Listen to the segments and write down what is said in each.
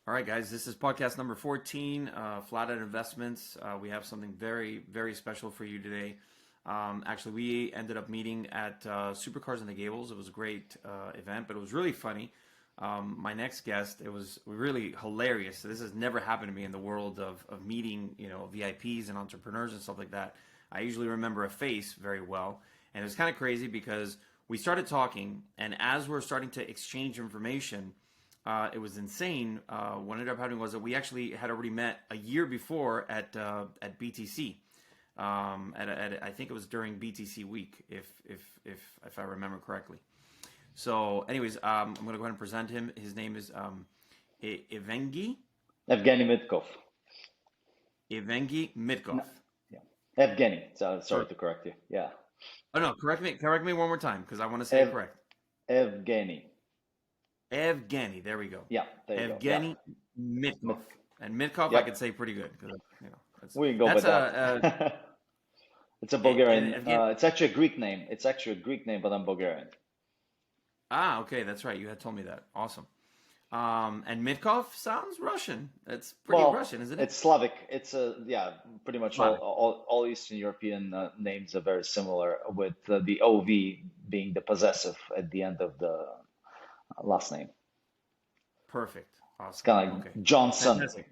All right, guys, this is podcast number 14, Flatout Investments. We have something very, very special for you today. Actually, we ended up meeting at Supercars in the Gables. It was a great event, but it was really funny. My next guest, it was really hilarious. This has never happened to me in the world of meeting, VIPs and entrepreneurs and stuff like that. I usually remember a face very well. And it was kind of crazy because we started talking, and as we're starting to exchange information, it was insane. What ended up happening was that we actually had already met a year before at BTC. I think it was during BTC week, if I remember correctly. So, anyways, I'm going to go ahead and present him. His name is Evgeni Evgeni Mitkov. Mitkov. No, yeah. Evgeni. Sorry Sorry. to correct you. Yeah. Oh no, correct me one more time because I want to say it correct. Evgeni. Evgeni. There we go. Yeah, there you go. Evgeni Yeah. Mitkov. And Mitkov, I Yep. could say pretty good because We can go that's with that. It's a and Bulgarian. Evgeni. It's actually a Greek name. It's actually a Greek name, but I'm Bulgarian. Okay, that's right. You had told me that. Awesome. And Mitkov sounds Russian. That's pretty Well, Russian, isn't it? it's Slavic. It's yeah, pretty much all Slavic. all, all Eastern European names are very similar, with the OV being the possessive at the end of the last name. Perfect. It's Awesome. kind of Okay. like Johnson. Fantastic.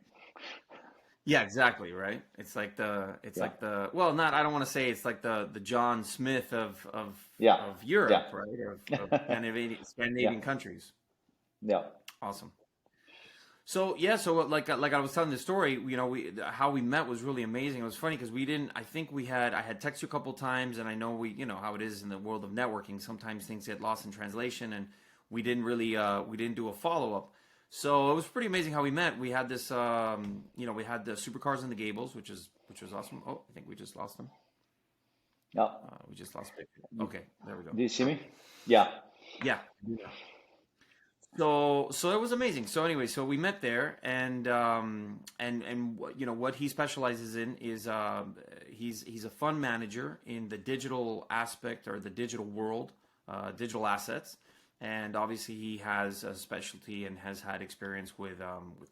Yeah, exactly, right? Yeah, well, not I don't want to say it's like the John Smith yeah, of yeah, Europe, right? Or of yeah, Scandinavian countries. yeah. Awesome. So yeah, so like I was telling the story, we how we met was really amazing. It was funny because we didn't. I think I had texted you a couple times, and I know how it is in the world of networking. Sometimes things get lost in translation, and we didn't do a follow up. So it was pretty amazing how we met. We had this, we had the Supercars in the Gables, which was awesome. Oh, I think we just lost them. Yeah. We just lost Victor. Okay, there we go. Do you see me? Yeah. Yeah. So it was amazing. So anyway, so we met there, and what he specializes in is he's a fund manager in the digital aspect or the digital world, digital assets, and obviously he has a specialty and has had experience with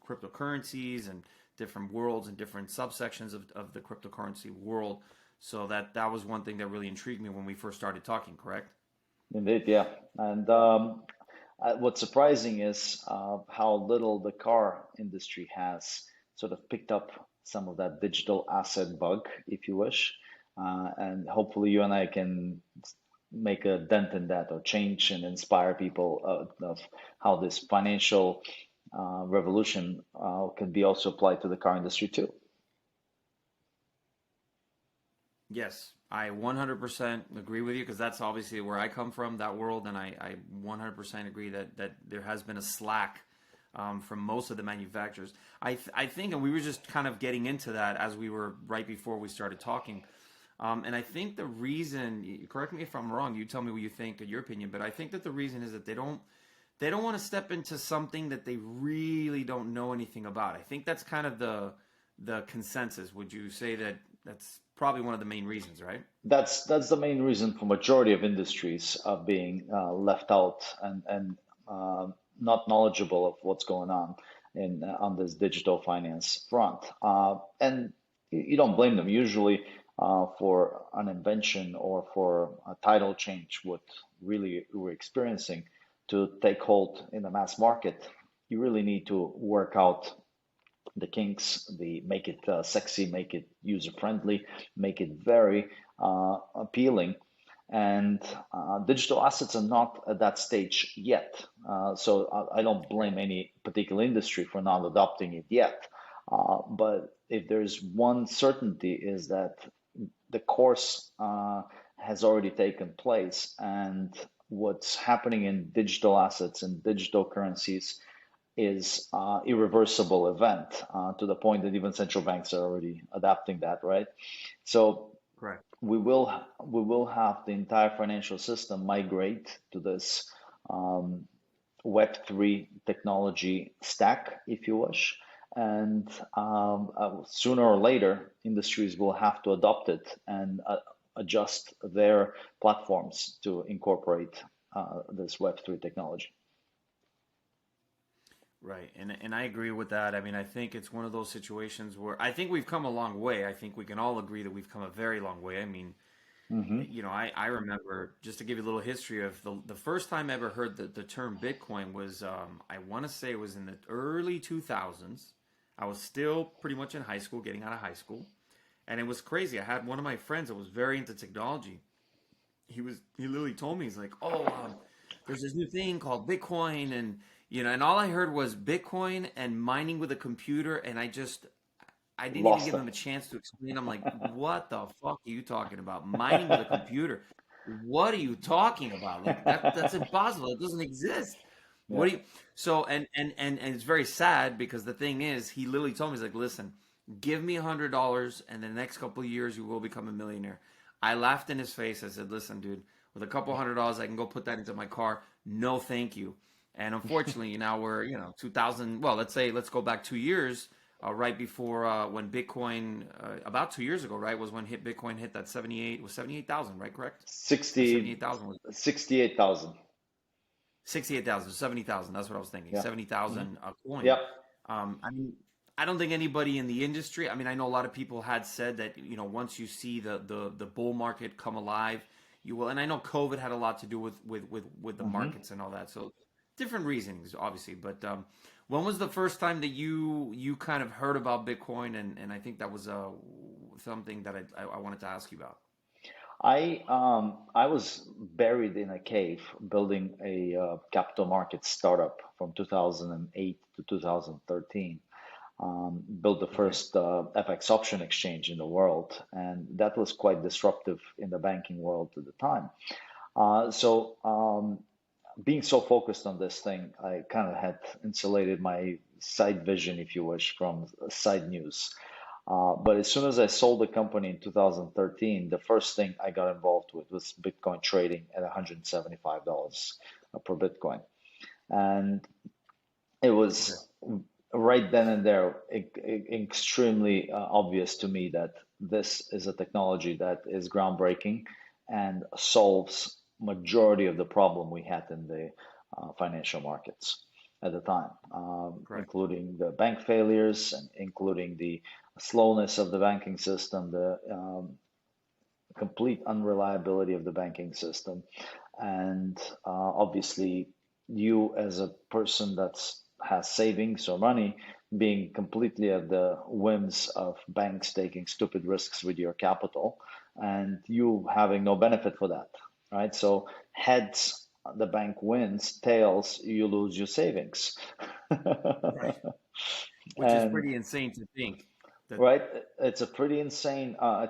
cryptocurrencies and different worlds and different subsections of the cryptocurrency world. So that was one thing that really intrigued me when we first started talking. Correct? Indeed, yeah. And what's surprising is how little the car industry has sort of picked up some of that digital asset bug, if you wish. And hopefully you and I can make a dent in that, or change and inspire people of how this financial revolution can be also applied to the car industry too. Yes, I 100% agree with you because that's obviously where I come from, that world, and I 100% agree that there has been a slack from most of the manufacturers. I think, and we were just kind of getting into that as we were right before we started talking. And I think the reason, correct me if I'm wrong, you tell me what you think, your opinion, but I think that the reason is that they don't want to step into something that they really don't know anything about. I think that's kind of the consensus. Would you say that that's probably one of the main reasons, right? That's the main reason for majority of industries of being left out and not knowledgeable of what's going on in on this digital finance front. And you don't blame them. Usually, for an invention or for a title change, what really we're experiencing to take hold in the mass market, you really need to work out the kinks, the make it sexy, make it user friendly, make it very appealing. And digital assets are not at that stage yet. So I don't blame any particular industry for not adopting it yet. But if there's one certainty is that the course has already taken place, and what's happening in digital assets and digital currencies is irreversible event to the point that even central banks are already adapting that, right? So Correct. we will have the entire financial system migrate to this Web3 technology stack, if you wish. And sooner or later, industries will have to adopt it and adjust their platforms to incorporate this Web3 technology. Right. And I agree with that. I mean, I think it's one of those situations where I think we've come a long way. I think we can all agree that we've come a very long way. I mean, Hmm. I remember, just to give you a little history of the first time I ever heard the term Bitcoin was, I want to say it was in the early 2000s. I was still pretty much in high school, getting out of high school. And it was crazy. I had one of my friends that was very into technology. He literally told me, he's like, oh, there's this new thing called Bitcoin, and and all I heard was Bitcoin and mining with a computer, and I didn't even Lost give them. him a chance to explain. I'm like, what the fuck are you talking about? Mining with a computer? What are you talking about? Like that's impossible. It doesn't exist. Yeah. What do you so and it's very sad because the thing is he literally told me, he's like, listen, give me $100 and the next couple of years you will become a millionaire. I laughed in his face. I said, listen, dude, with a couple $100 I can go put that into my car. No, thank you. And unfortunately, now we're, 2000, well, let's go back 2 years, right before when Bitcoin, about 2 years ago, right, was when Bitcoin hit that 78, was 78,000, right? Correct? Or 60, 78,000 was 68,000. 68,000, 70,000. That's what I was thinking. Yeah. Hmm. 70,000 a coin. Yep. I mean, I don't think anybody in the industry. I mean, I know a lot of people had said that once you see the bull market come alive, you will. And I know COVID had a lot to do with the Hmm. markets and all that. So different reasonings, obviously. But when was the first time that you kind of heard about Bitcoin? And I think that was something that I wanted to ask you about. I was buried in a cave building a capital market startup from 2008 to 2013. Built the Okay. first FX option exchange in the world, and that was quite disruptive in the banking world at the time. So being so focused on this thing, I kind of had insulated my side vision, if you wish, from side news. But as soon as I sold the company in 2013, the first thing I got involved with was Bitcoin trading at $175 per Bitcoin. And it Okay. was right then and there extremely obvious to me that this is a technology that is groundbreaking and solves majority of the problem we had in the financial markets at the time, Correct. including the bank failures and including the slowness of the banking system, the complete unreliability of the banking system, and obviously you as a person that's has savings or money being completely at the whims of banks taking stupid risks with your capital and you having no benefit for that, right? So heads, the bank wins, tails, you lose your savings. Right. Which is And pretty insane to think that. right, it's a pretty insane, I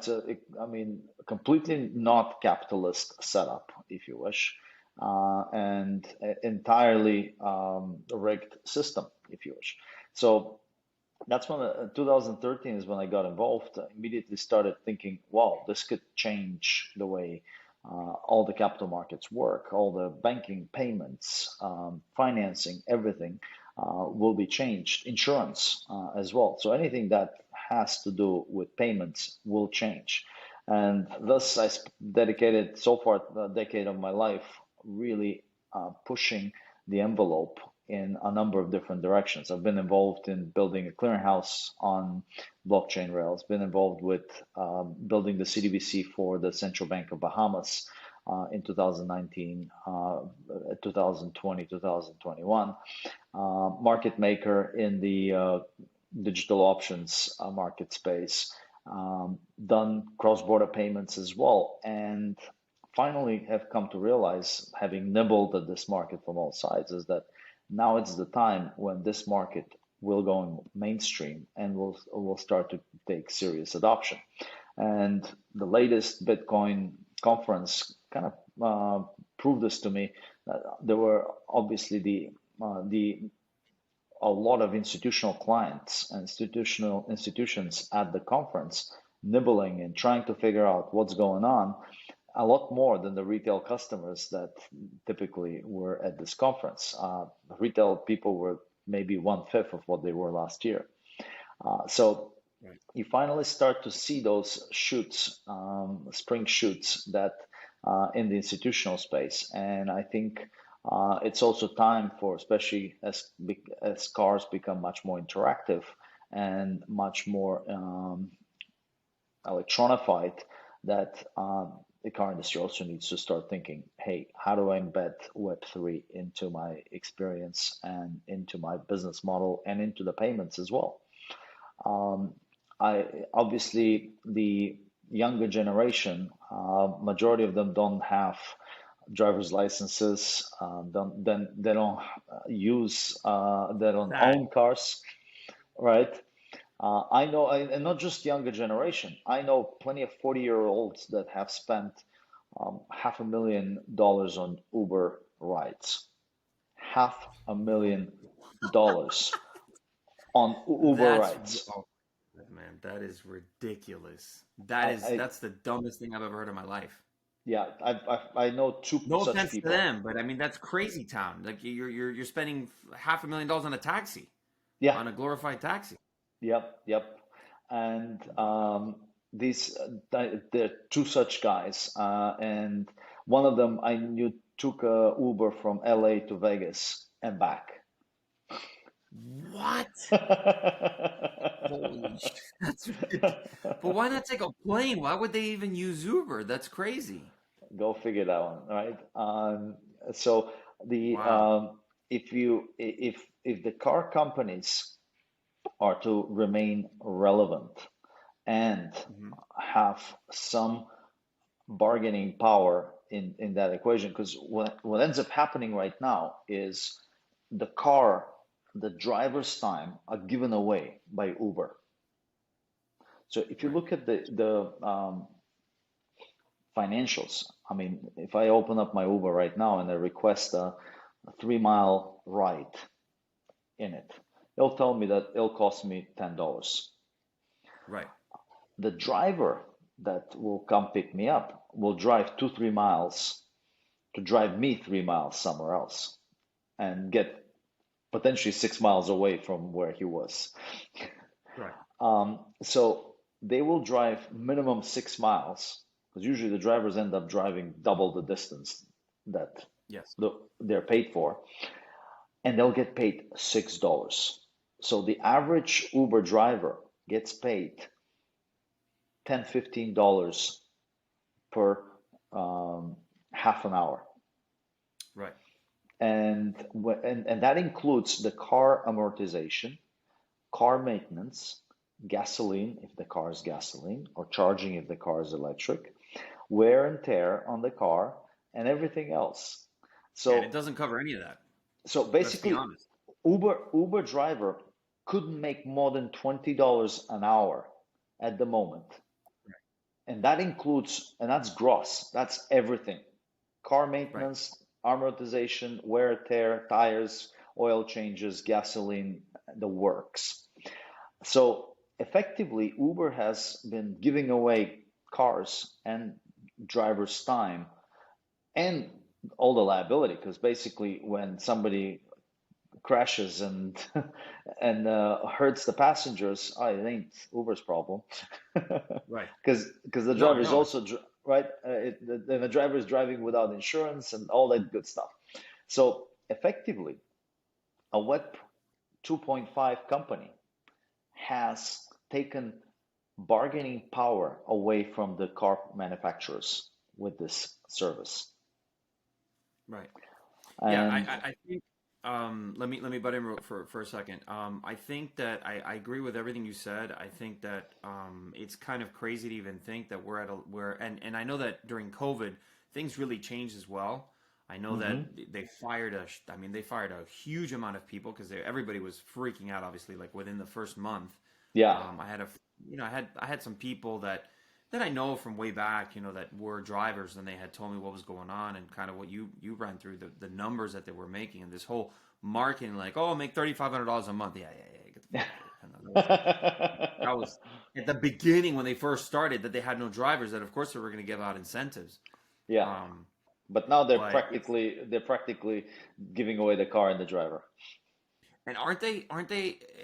mean, completely not capitalist setup, if you wish, and entirely rigged system, if you wish. So that's when 2013 is when I got involved. I immediately started thinking, wow, this could change the way all the capital markets work, all the banking, payments, financing, everything will be changed. Insurance as well. So anything that has to do with payments will change. And thus, dedicated so far a decade of my life really pushing the envelope in a number of different directions. I've been involved in building a clearinghouse on blockchain rails, been involved with building the CDBC for the Central Bank of Bahamas in 2019, 2020, 2021, market maker in the digital options market space, done cross-border payments as well, and finally have come to realize, having nibbled at this market from all sides, is that now it's the time when this market will go mainstream and will start to take serious adoption. And the latest Bitcoin conference kind of proved this to me. There were obviously the a lot of institutional clients and institutional institutions at the conference nibbling and trying to figure out what's going on a lot more than the retail customers that typically were at this conference. Retail people were maybe one-fifth of what they were last year. So Right. you finally start to see those shoots, spring shoots that in the institutional space. And I think It's also time for, especially as cars become much more interactive and much more electronified, that the car industry also needs to start thinking, hey, how do I embed Web3 into my experience and into my business model and into the payments as well? Um, I obviously the younger generation, majority of them don't have driver's licenses, they don't use, they don't That own cars, right? I know, and not just younger generation. I know plenty of 40-year-olds that have spent $500,000 on Uber rides. $500,000 on Uber that's rides. oh, man, that is ridiculous. I That's the dumbest thing I've ever heard in my life. yeah, I know two No such offense to people. them, but I mean that's crazy town. Like you're spending $500,000 on a taxi, Yeah, on a glorified taxi. yep. And Wow. these there are two such guys, and one of them I knew took a Uber from LA to Vegas and back. What? Holy shit. But why not take a plane? Why would they even use Uber? That's crazy. Go figure that one, right? So the Wow. if the car companies are to remain relevant and Hmm. have some bargaining power in that equation, because what ends up happening right now is the car, the driver's time are given away by Uber. So if you Right. look at the financials, I mean, if I open up my Uber right now and I request a 3 mile ride in it, it'll tell me that it'll cost me $10. Right. The driver that will come pick me up will drive 2, 3 miles to drive me 3 miles somewhere else and get potentially 6 miles away from where he was. Right. So they will drive minimum 6 miles, because usually the drivers end up driving double the distance that Yes. they're paid for, and they'll get paid $6. So the average Uber driver gets paid $10, $15 per half an hour. Right. And that includes the car amortization, car maintenance, gasoline if the car is gasoline, or charging if the car is electric, wear and tear on the car, and everything else. Yeah, and it So doesn't cover any of that. so Let's be basically, honest. Uber driver couldn't make more than $20 an hour at the moment. And that includes, and that's gross, that's everything. Car Right. maintenance, amortization, wear, tear, tires, oil changes, gasoline, the works. So effectively, Uber has been giving away cars and drivers' time and all the liability, because basically when somebody crashes and and hurts the passengers, oh, it ain't Uber's problem, Right. because the No, driver is no, also right. The driver is driving without insurance and all that good stuff. So effectively, a Web 2.5 company has taken bargaining power away from the car manufacturers with this service. right. Yeah, And I think let me butt in for a second. I think that I agree with everything you said. I think that it's kind of crazy to even think that we're at a where and I know that during COVID things really changed as well. I know that mhm, they fired I mean they fired a huge amount of people because everybody was freaking out obviously like within the first month. yeah, I had I had some people that I know from way back, that were drivers, and they had told me what was going on and kind of what you ran through the numbers that they were making and this whole marketing like, oh, make $3,500 a month. Yeah, get the fuck out of here. That was at the beginning when they first started that they had no drivers. That of course they were going to give out incentives. yeah. Um, But now but it's they're practically giving away the car and the driver. and aren't they?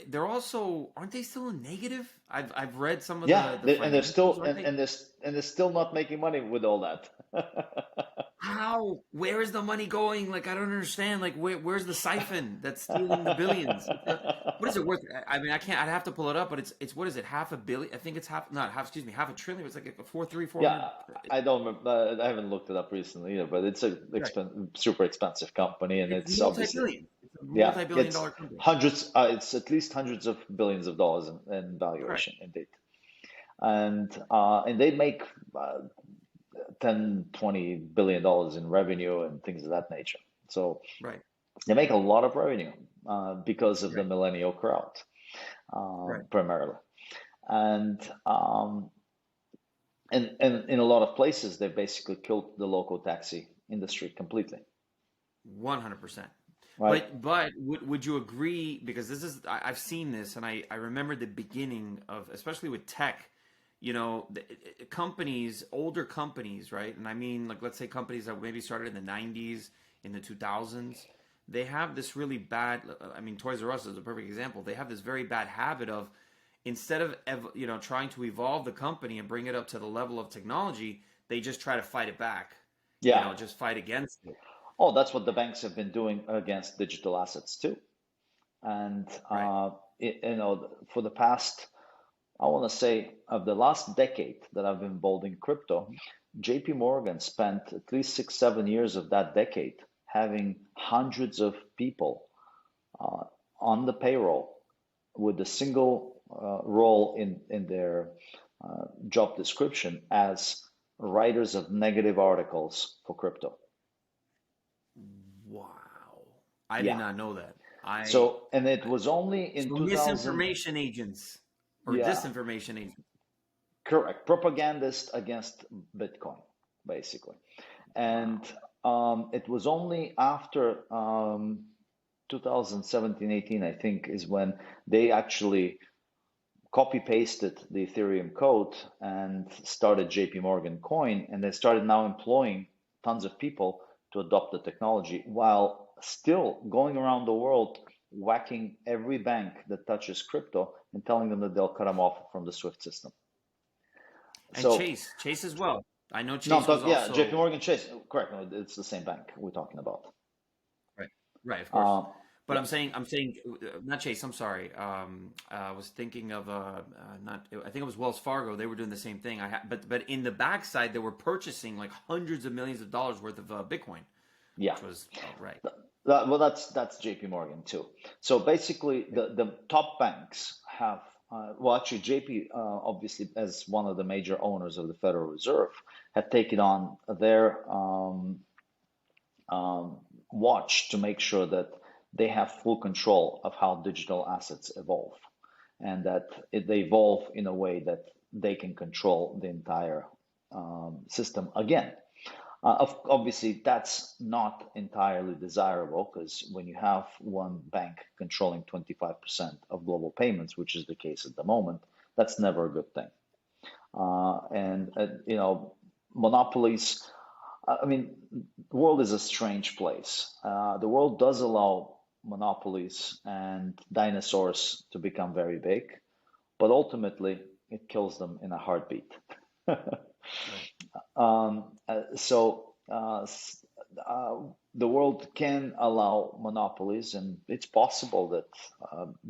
They're also aren't they still in negative? I've read some of Yeah, the and they're financials. still Aren't they? and they're still not making money with all that. How? Where is the money going? Like, I don't understand. Like, where's the siphon that's stealing the billions? What is it worth? I mean, I can't. I'd have to pull it up, but it's what is it? Half a billion? I think it's half. Not half. Excuse me, half a trillion. It's like a four Yeah, hundred. I don't remember. I haven't looked it up recently either, but it's a Right. super expensive company, and It's it's obviously, multi-billion. It's a yeah, multi-billion it's dollar company. hundreds. It's at least hundreds of billions of dollars in Correct. valuation, indeed. And they make 10, 20 billion dollars in revenue and things of that nature. So Right. they make a lot of revenue because of the Right. millennial crowd, Right. primarily. And and in a lot of places, they basically killed the local taxi industry completely, 100%. right? But would you agree? Because this is I've seen this, and I remember the beginning of, especially with tech, companies, older companies, right? And I mean, like, let's say companies that maybe started in the 90s, in the 2000s, they have this really bad. I mean, Toys R Us is a perfect example. They have this very bad habit of, instead of trying to evolve the company and bring it up to the level of technology, they just try to fight it back. Yeah. Just fight against it. Oh, that's what the banks have been doing against digital assets too. And Right. for the past, I want to say, of the last decade that I've been involved in crypto, JP Morgan spent at least 6, 7 years of that decade having hundreds of people uh, on the payroll with a single role in their job description as writers of negative articles for crypto. Wow. I did Yeah. not know that. I So, and it was only in So 2000, misinformation agents or yeah, disinformation agents. correct, propagandist against Bitcoin, basically. And Wow. it was only after 2017, 18, I think, is when they actually copy pasted the Ethereum code and started JP Morgan Coin, and they started now employing tons of people to adopt the technology while still going around the world whacking every bank that touches crypto and telling them that they'll cut them off from the SWIFT system. And So, Chase as well. I know no, I'm Chase was talking, yeah, JP also Morgan Chase, correct. No, it's the same bank we're talking about. right. Right, of course. Uh, But yeah, I'm saying, not Chase. I'm sorry. I was thinking of not. I think it was Wells Fargo. They were doing the same thing. But in the backside, they were purchasing like hundreds of millions of dollars worth of Bitcoin, yeah. which was right. Well, that's JP Morgan too. So basically, the top banks have, well, actually, JP, obviously, as one of the major owners of the Federal Reserve, have taken on their watch to make sure that they have full control of how digital assets evolve and that they evolve in a way that they can control the entire system again. Obviously, that's not entirely desirable because when you have one bank controlling 25% of global payments, which is the case at the moment, that's never a good thing. And monopolies. I mean, the world is a strange place. The world does allow monopolies and dinosaurs to become very big, but ultimately it kills them in a heartbeat. Right. So the world can allow monopolies, and it's possible that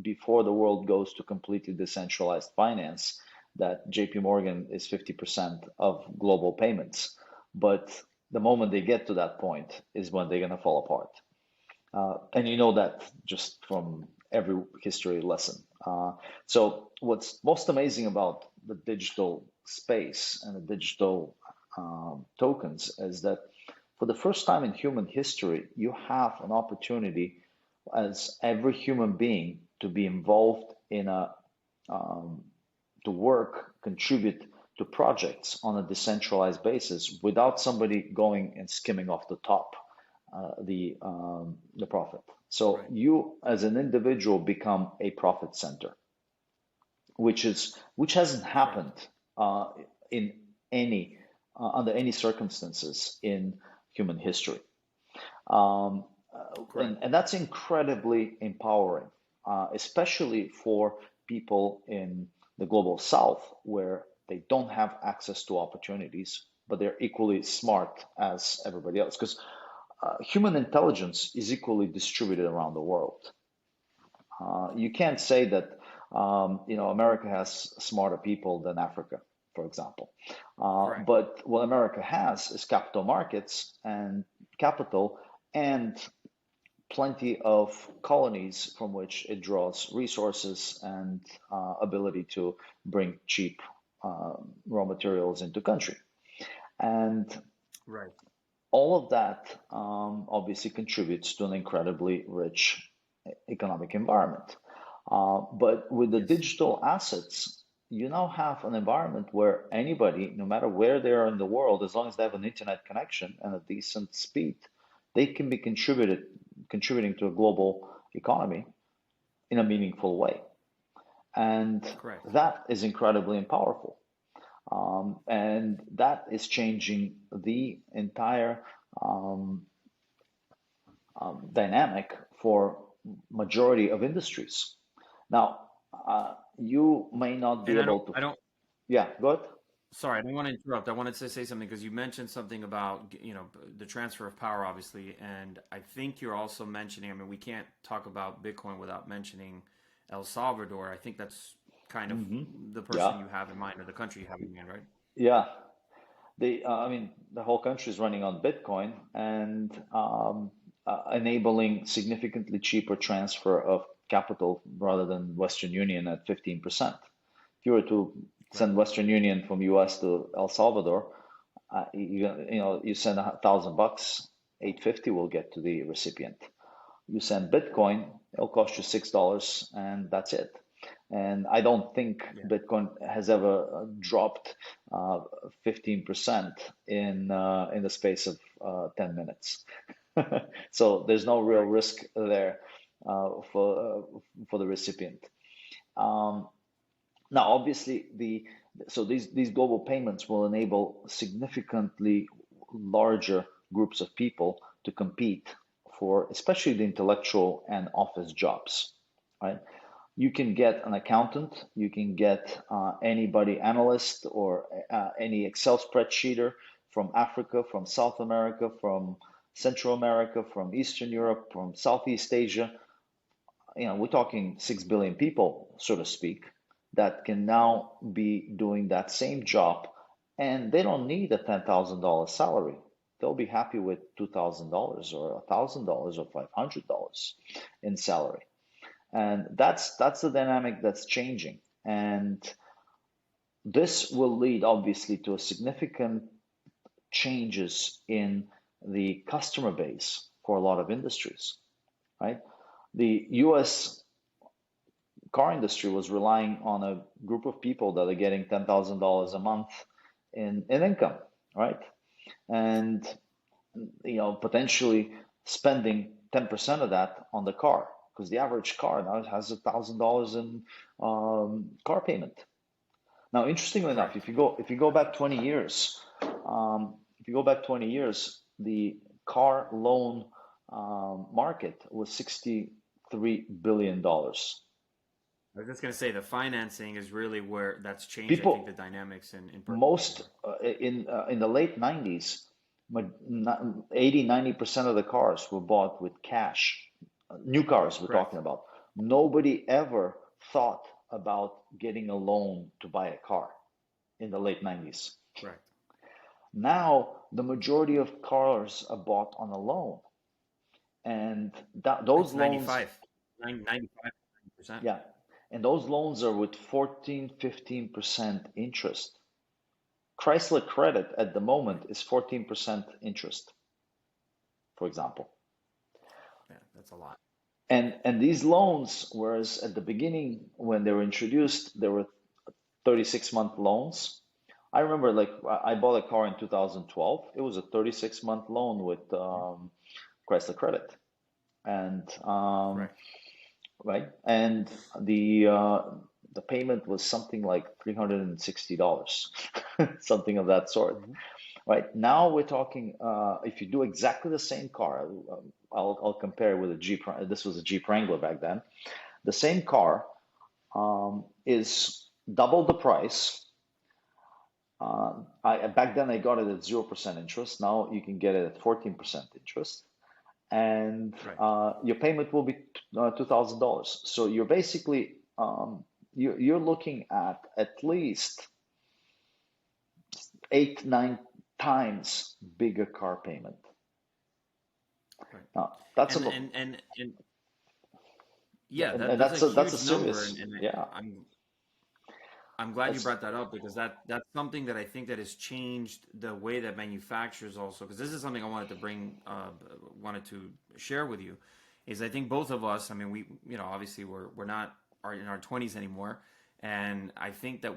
before the world goes to completely decentralized finance, that JP Morgan is 50% of global payments. But the moment they get to that point is when they're going to fall apart. And you know that just from every history lesson. So what's most amazing about the digital space and the digital tokens is that for the first time in human history, you have an opportunity as every human being to be involved in to work, contribute to projects on a decentralized basis without somebody going and skimming off the top the profit. So Right. you, as an individual, become a profit center, which hasn't Correct. happened uh, in any under any circumstances in human history, um, Correct. and that's incredibly empowering, especially for people in the global south where they don't have access to opportunities but they're equally smart as everybody else. Because human intelligence is equally distributed around the world. You can't say that America has smarter people than Africa, for example. Correct. But what America has is capital markets and capital and plenty of colonies from which it draws resources and ability to bring cheap raw materials into country. And Right. all of that obviously contributes to an incredibly rich economic environment. But with the Yes. digital assets, you now have an environment where anybody, no matter where they are in the world, as long as they have an internet connection and a decent speed, they can be contributing to a global economy in a meaningful way. And Correct. that is incredibly powerful. And that is changing the entire dynamic for majority of industries. Now, you may not be And able to. I don't, Yeah, go ahead. sorry, I don't want to interrupt. I wanted to say something because you mentioned something about, the transfer of power, obviously. And I think you're also mentioning, I mean, we can't talk about Bitcoin without mentioning El Salvador. I think that's kind of the person Yeah, you have in mind or the country you have in mind, right? yeah. I mean, the whole country is running on Bitcoin and enabling significantly cheaper transfer of capital rather than Western Union at 15%. If you were to Right. send Western Union from US to El Salvador, you send $1,000, 850 will get to the recipient. You send Bitcoin, it'll cost you $6, and that's it. And I don't think Yeah. Bitcoin has ever dropped 15% in the space of 10 minutes. So there's no real Right. risk there for the recipient. Um, Now, obviously, these global payments will enable significantly larger groups of people to compete for, especially the intellectual and office jobs, right? You can get an accountant, you can get anybody analyst or any Excel spreadsheeter from Africa, from South America, from Central America, from Eastern Europe, from Southeast Asia. We're talking 6 billion people, so to speak, that can now be doing that same job, and they don't need a $10,000 salary. They'll be happy with $2,000 or $1,000 or $500 in salary. And that's the dynamic that's changing. And this will lead obviously to a significant changes in the customer base for a lot of industries, right? The US car industry was relying on a group of people that are getting $10,000 a month in income, right? And potentially spending 10% of that on the car, because the average car now has $1,000 in car payment. Now, interestingly enough, Correct. if you go back 20 years, the car loan market was $63 billion. I was just going to say the financing is really where that's changed, I think, the People, dynamics in personal most loans. in the late 90s, 80-90% of the cars were bought with cash. New cars we're Correct. talking about. Nobody ever thought about getting a loan to buy a car in the late 90s. Correct. Now the majority of cars are bought on a loan, and It's those loans, 95, 95%. yeah, and those loans are with 14-15% interest. Chrysler credit at the Right. moment is 14% interest, for example. Yeah, that's a lot. And these loans, whereas at the beginning when they were introduced, there were 36-month loans. I remember, like, I bought a car in 2012. It was a 36-month loan with Mhm. Chrysler credit, and Correct. right, and the payment was something like $360, something of that sort. Hmm. Right now, we're talking if you do exactly the same car, I'll compare with a Jeep. This was a Jeep Wrangler back then. The same car is double the price, Back then I got it at 0% interest. Now you can get it at 14% interest, and Right. your payment will be $2,000. So you're basically you're looking at least 8-9 times bigger car payment. Right. Now that's a And lot, and and and yeah, yeah, and that's a that's a huge number, serious, and yeah. I'm glad you That's brought that up because that's something that I think that has changed the way that manufacturers also, because this is something I wanted to wanted to share with you, is I think both of us, I mean, we, obviously we're not are in our 20s anymore, and I think that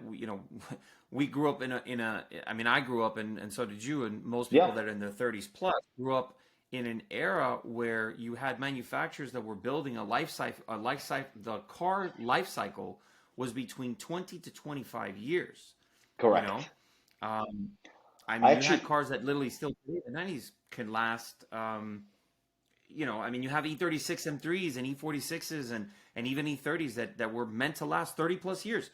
we grew up I mean, I grew up and so did you, and most yeah, people that are in their 30s plus grew up in an era where you had manufacturers that were building the car life cycle was between 20 to 25 years, you know? correct. Um, I I mean, you had actually, cars that literally still today, the 90s can last, I mean, you have E36 M3s and E46s and even E30s that were meant to last 30 plus years.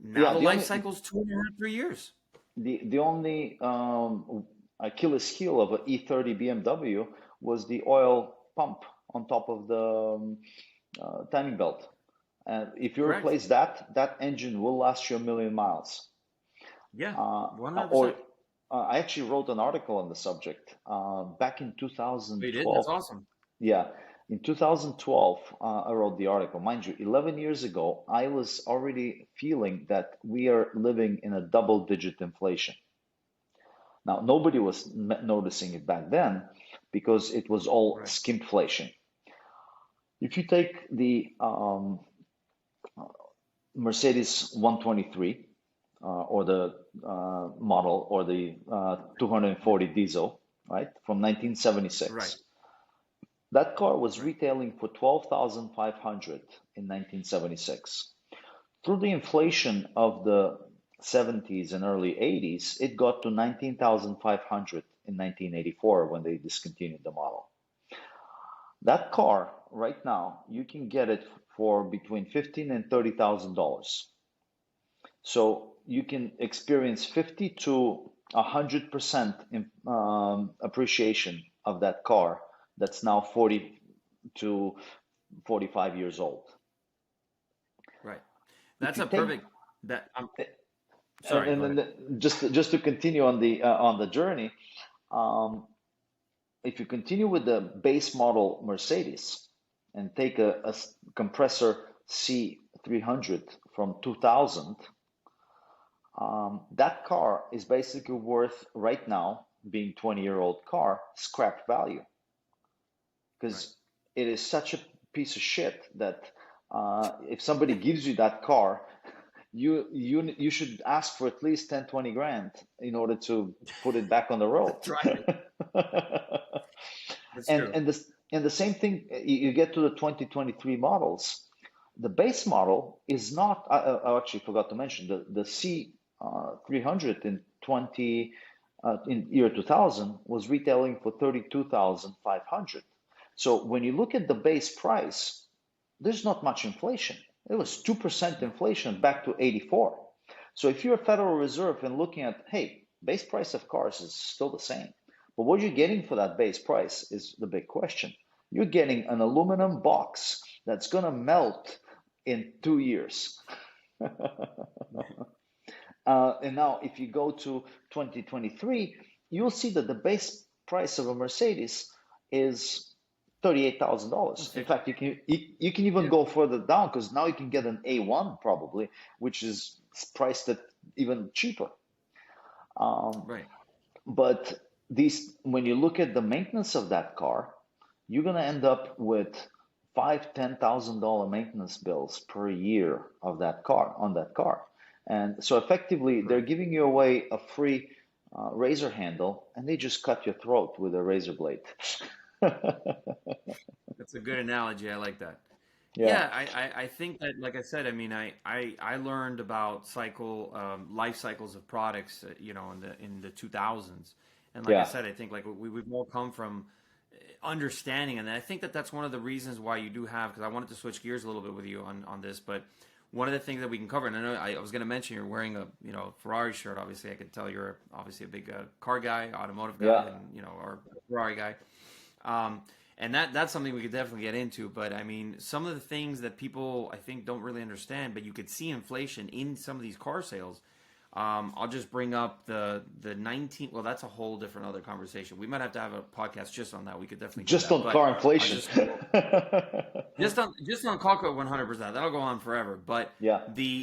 Now yeah, the life cycle is 2.5, 3 years. the only Achilles heel of an E30 BMW was the oil pump on top of the timing belt. And if you Correct. replace that, that engine will last you 1,000,000 miles. Yeah, Or 100%. I actually wrote an article on the subject back in Oh, you did? That's 2012. awesome. Yeah, in 2012, I wrote the article. Mind you, 11 years ago, I was already feeling that we are living in a double-digit inflation. Now, nobody was noticing it back then because it was all Right. skimpflation. If you take the Mercedes 123 or the model or the 240 diesel, right, from Right. 1976, that car was Right. retailing for 12,500 in 1976. Through the inflation of the 70s and early 80s, it got to 19,500 in 1984 when they discontinued the model. That car right now, you can get it for between 15 and $30,000. So you can experience 50 to 100% appreciation of that car that's now 40 to 45 years old. Right. If That's you a take perfect that I'm and, sorry, go and ahead. then just to continue on the journey, um, if you continue with the base model Mercedes and take a compressor C300 from 2000, that car is basically worth right now, being 20-year-old car, scrap value Right. because it is such a piece of shit that if somebody gives you that car, you should ask for at least 10, 20 grand in order to put it back on the road. Drive it. That's and true. and this and the same thing, you get to the 2023 models. The base model is not. I actually forgot to mention the C 300 in 20 in year 2000 was retailing for 32,500. So when you look at the base price, there's not much inflation. It was 2% No. inflation back to 84. So if you're a Federal Reserve and looking at, hey, base price of cars is still the same, but what you're getting for that base price is the big question. You're getting an aluminum box that's going to melt in 2 years. And now, if you go to 2023, you'll see that the base price of a Mercedes is $38,000. In 50. fact, you can even Yeah. go further down because now you can get an A1 probably, which is priced at even cheaper. Um, Right. but these, when you look at the maintenance of that car, you're gonna end up with $5,000, $10,000 maintenance bills per year of that car on that car. And so effectively, they're Right. giving you away a free razor handle, and they just cut your throat with a razor blade. That's a good analogy. I like that. Yeah, Yeah, I think that, like I said, I mean, I learned about life cycles of products, in the 2000s, and like I yeah, said, I think like we've all come from understanding, and I think that that's one of the reasons why you do have, because I wanted to switch gears a little bit with you on this, but one of the things that we can cover, and I know I was going to mention you're wearing a Ferrari shirt. Obviously, I could tell you're obviously a big car guy, automotive guy, Yeah. and or Ferrari guy. And that's something we could definitely get into. But I mean, some of the things that people I think don't really understand, but you could see inflation in some of these car sales. I'll just bring up the 19. Well, that's a whole different other conversation. We might have to have a podcast just on that. We could definitely do Just that. on But car I'll inflation. just on Coco 100%. That'll go on forever. But Yeah.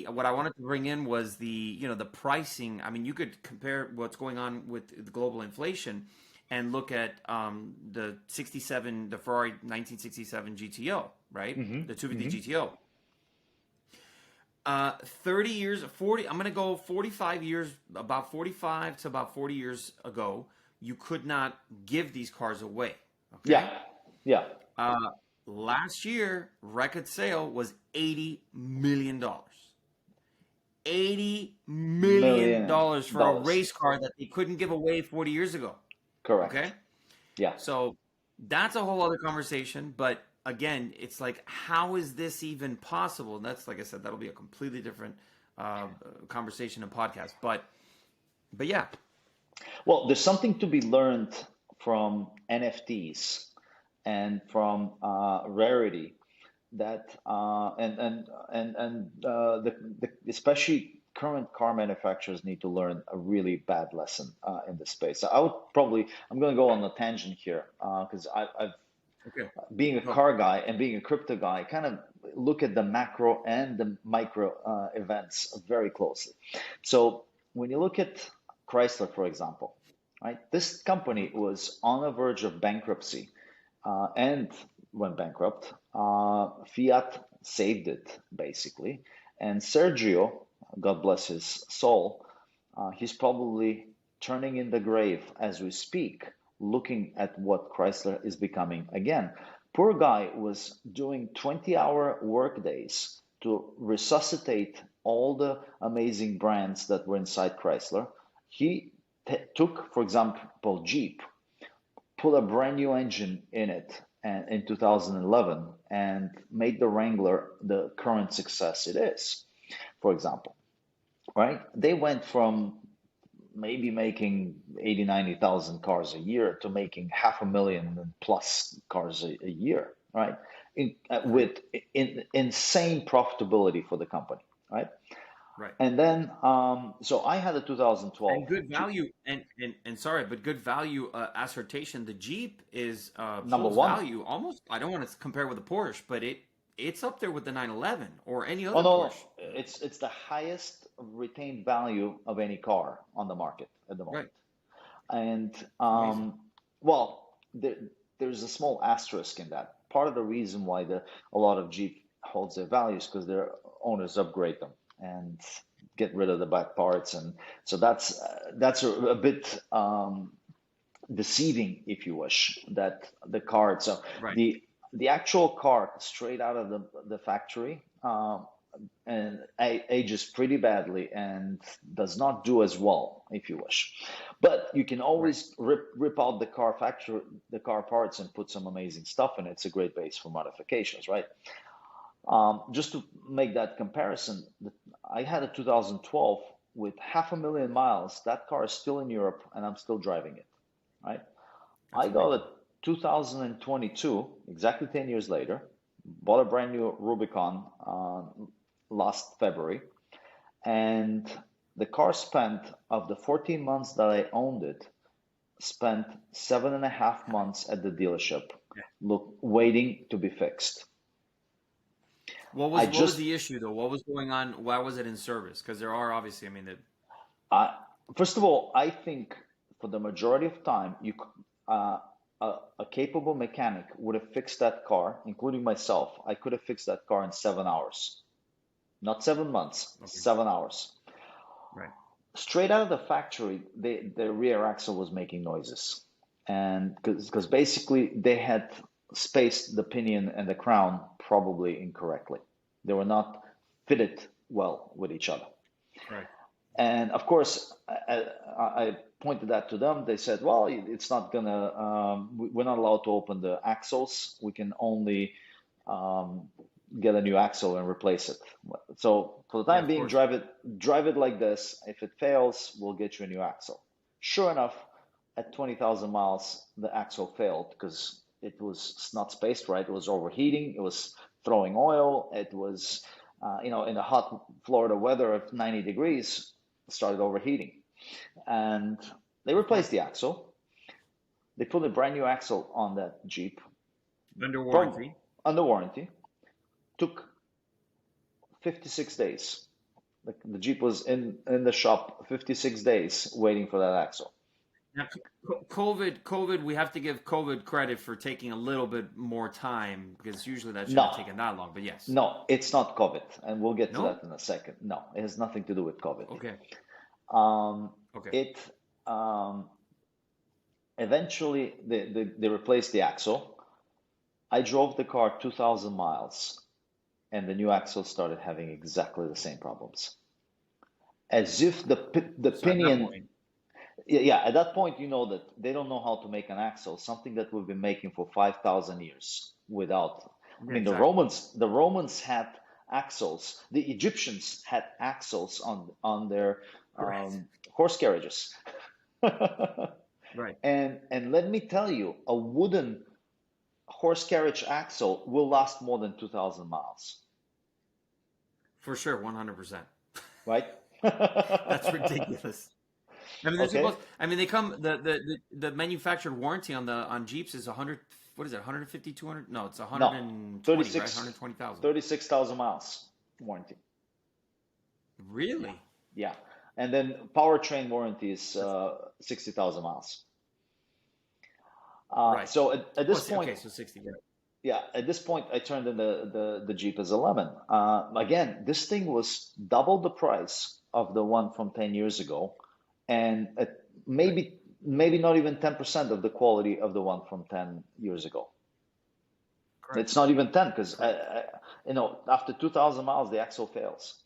what I wanted to bring in was the pricing. I mean, you could compare what's going on with the global inflation and look at the Ferrari 1967 GTO, right? The 250 GTO. 30 years, 40, I'm going to go 45 years, about 45 to about 40 years ago, you could not give these cars away. Okay? Yeah. Last year, record sale was $80 million. $80 million for a race car that they couldn't give away 40 years ago. Correct. Okay? Yeah. So that's a whole other conversation, but again, it's like, how is this even possible? And that's, like I said, that'll be a completely different conversation and podcast. But yeah. Well, there's something to be learned from NFTs and from rarity that especially current car manufacturers need to learn a really bad lesson in this space. I'm going to go on a tangent here because I've being a car guy and being a crypto guy, kind of look at the macro and the micro events very closely. So when you look at Chrysler, for example, right, this company was on the verge of bankruptcy and went bankrupt. Fiat saved it, basically. And Sergio, God bless his soul, he's probably turning in the grave as we speak, looking at what Chrysler is becoming again. Poor guy was doing 20-hour work days to resuscitate all the amazing brands that were inside Chrysler. He took, for example, Jeep, put a brand new engine in it in 2011 and made the Wrangler the current success it is, for example. Right? They went from maybe making 80, 90,000 cars a year to making 500,000 plus cars a year, right? With insane profitability for the company, right? Right. And then, so I had a 2012. And good value, and sorry, but good value assertion. The Jeep is number one value almost. I don't want to compare with the Porsche, but it's up there with the 911 or any other Porsche. No. It's the highest retained value of any car on the market at the moment. Right. And well, there's a small asterisk in that. Part of the reason why a lot of Jeep holds their values because their owners upgrade them and get rid of the back parts, and so that's a bit deceiving, if you wish, that the car. So the actual car straight out of the factory and ages pretty badly and does not do as well, if you wish. But you can always rip out the car parts and put some amazing stuff in it. It's a great base for modifications, right? Just to make that comparison, I had a 2012 with 500,000 miles. That car is still in Europe and I'm still driving it, right? I got a 2022, exactly 10 years later, bought a brand new Rubicon last February, and the car spent, of the 14 months that I owned it, spent 7.5 months at the dealership, waiting to be fixed. What was the issue though? What was going on? Why was it in service? Because there are obviously, first of all, I think for the majority of time, a capable mechanic would have fixed that car, including myself. I could have fixed that car in 7 hours, not 7 months, 7 hours. Right. Straight out of the factory, the rear axle was making noises, and because basically they had spaced the pinion and the crown probably incorrectly. They were not fitted well with each other. Right. And of course, I pointed that to them. They said, well, it's not gonna, we're not allowed to open the axles. We can only get a new axle and replace it. So for the Yeah, time of being, course. drive it like this. If it fails, we'll get you a new axle. Sure enough, at 20,000 miles, the axle failed because it was not spaced right. It was overheating. It was throwing oil. It was, in the hot Florida weather of 90 degrees, it started overheating. And they Of replaced course. the axle. They put a brand new axle on that Jeep Under from warranty. under warranty. Took 56 days. The Jeep was in the shop 56 days waiting for that axle. Now, COVID, we have to give COVID credit for taking a little bit more time because usually that shouldn't have No, taken that long. But yes. no, it's not COVID, and we'll get to No? that in a second. No, it has nothing to do with COVID. Okay. Um, Okay. it eventually they replaced the axle. I drove the car 2,000 miles, and the new axle started having exactly the same problems. As if the So at that pinion, point, yeah, at that point, you know that they don't know how to make an axle, something that we've been making for 5,000 years without. I yeah, mean, exactly. The Romans had axles. The Egyptians had axles on their Right. horse carriages. Right. And let me tell you, a wooden horse carriage axle will last more than 2,000 miles, For sure, 100%. right? That's ridiculous. I mean, they're Okay. supposed. I mean, they come. The manufactured warranty on Jeeps is 100. What is it? 150, 200? No, it's No, 120, right? 36, 120,000. 36,000 miles warranty. Really? Yeah. And then powertrain warranty is That's 60,000 miles. right. So at Well, this point, okay, so 60. Right. yeah, at this point, I turned in the Jeep as a lemon. Again, this thing was double the price of the one from 10 years ago, and Right. maybe not even 10% of the quality of the one from 10 years ago. Correct. It's not even 10 because Correct. after 2,000 miles, the axle fails.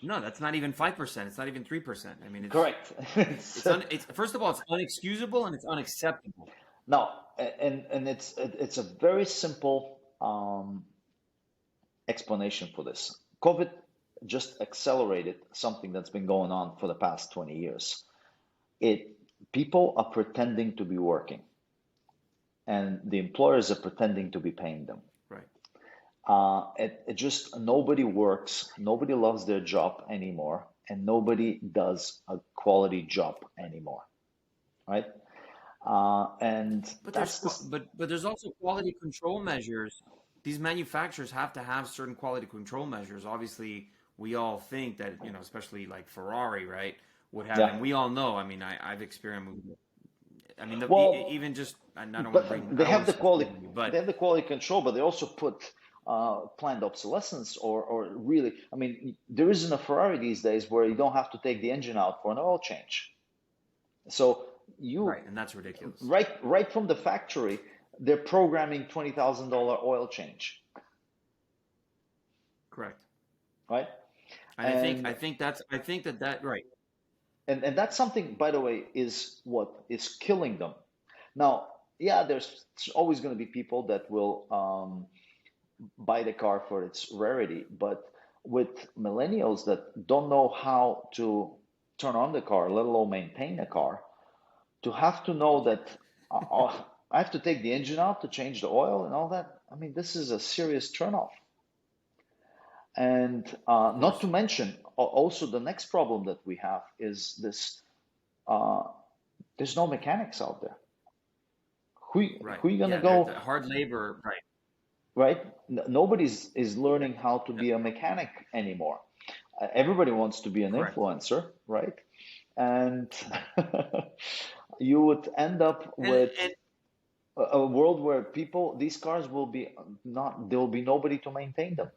No, that's not even 5%. It's not even 3%. I mean, Correct. it's first of all, it's unexcusable and it's unacceptable. No, and it's a very simple explanation for this. COVID just accelerated something that's been going on for the past 20 years. People are pretending to be working, and the employers are pretending to be paying them. Right. It just nobody works, nobody loves their job anymore, and nobody does a quality job anymore, right? And But that's this. there's also quality control measures. These manufacturers have to have certain quality control measures. Obviously, we all think that, especially like Ferrari, right, would have, and Yeah. we all know. I mean, I've experienced. I mean, Well, even just, and I don't want to bring, but I don't want to switch gears on you, they but have the quality control, but they also put planned obsolescence or really, I mean, there isn't a Ferrari these days where you don't have to take the engine out for an oil change. So you right, and that's ridiculous. right from the factory, they're programming $20,000 oil change, Correct. right? And And I think that right. and that's something, by the way, is what is killing them. Now, yeah, there's always going to be people that will buy the car for its rarity, but with millennials that don't know how to turn on the car, let alone maintain a car, to have to know that I have to take the engine out to change the oil and all that. I mean, this is a serious turnoff. And Of not course. to mention, also the next problem that we have is this: uh, there's no mechanics out there. Right. Who you gonna Yeah, they're go, the hard labor, right. right? Nobody's is Yeah. learning how to Yeah. be a mechanic anymore. Everybody wants to be an Correct. influencer, right? And you would end up with And a world where these cars will be not, there will be nobody to maintain them.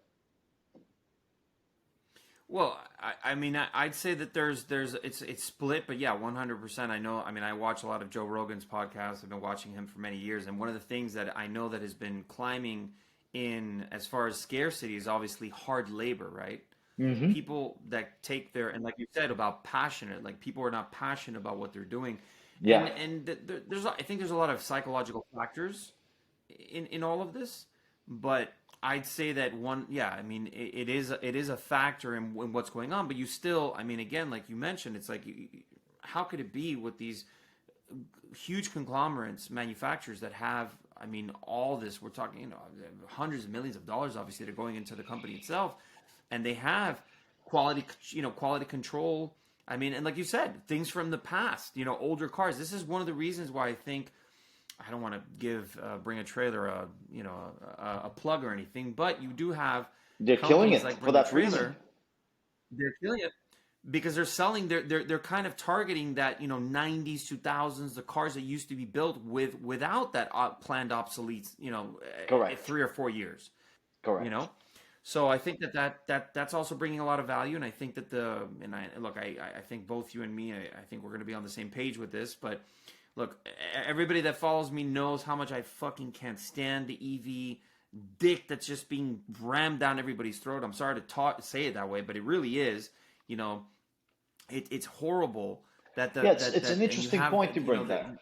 well, I mean, I'd say that it's split, but yeah, 100%. I know. I mean, I watch a lot of Joe Rogan's podcast. I've been watching him for many years, and one of the things that I know that has been climbing in as far as scarcity is obviously hard labor, right? Hmm. People that take their, and like you said about passionate, like people are not passionate about what they're doing, Yeah. there's I think there's a lot of psychological factors in all of this, but I'd say that I mean, it is a factor in what's going on, but you still, I mean, again, like you mentioned, it's like, how could it be with these huge conglomerates, manufacturers that have, I mean, all this, we're talking, hundreds of millions of dollars, obviously, that are going into the company itself, and they have quality control. I mean, and like you said, things from the past, older cars. This is one of the reasons why I think, I don't want to bring a trailer a plug or anything, but you do have They're killing companies it like for Bring a that Trailer. reason. They're killing it because they're selling. They're kind of targeting that 90s, 2000s, the cars that used to be built without that planned obsolete, Correct. 3 or 4 years. Correct. So I think that's also bringing a lot of value, and I think that I think both you and me, I think we're going to be on the same page with this. But look, everybody that follows me knows how much I fucking can't stand the EV dick that's just being rammed down everybody's throat. I'm sorry to say it that way, but it really is. It's horrible that it's an interesting point to bring there.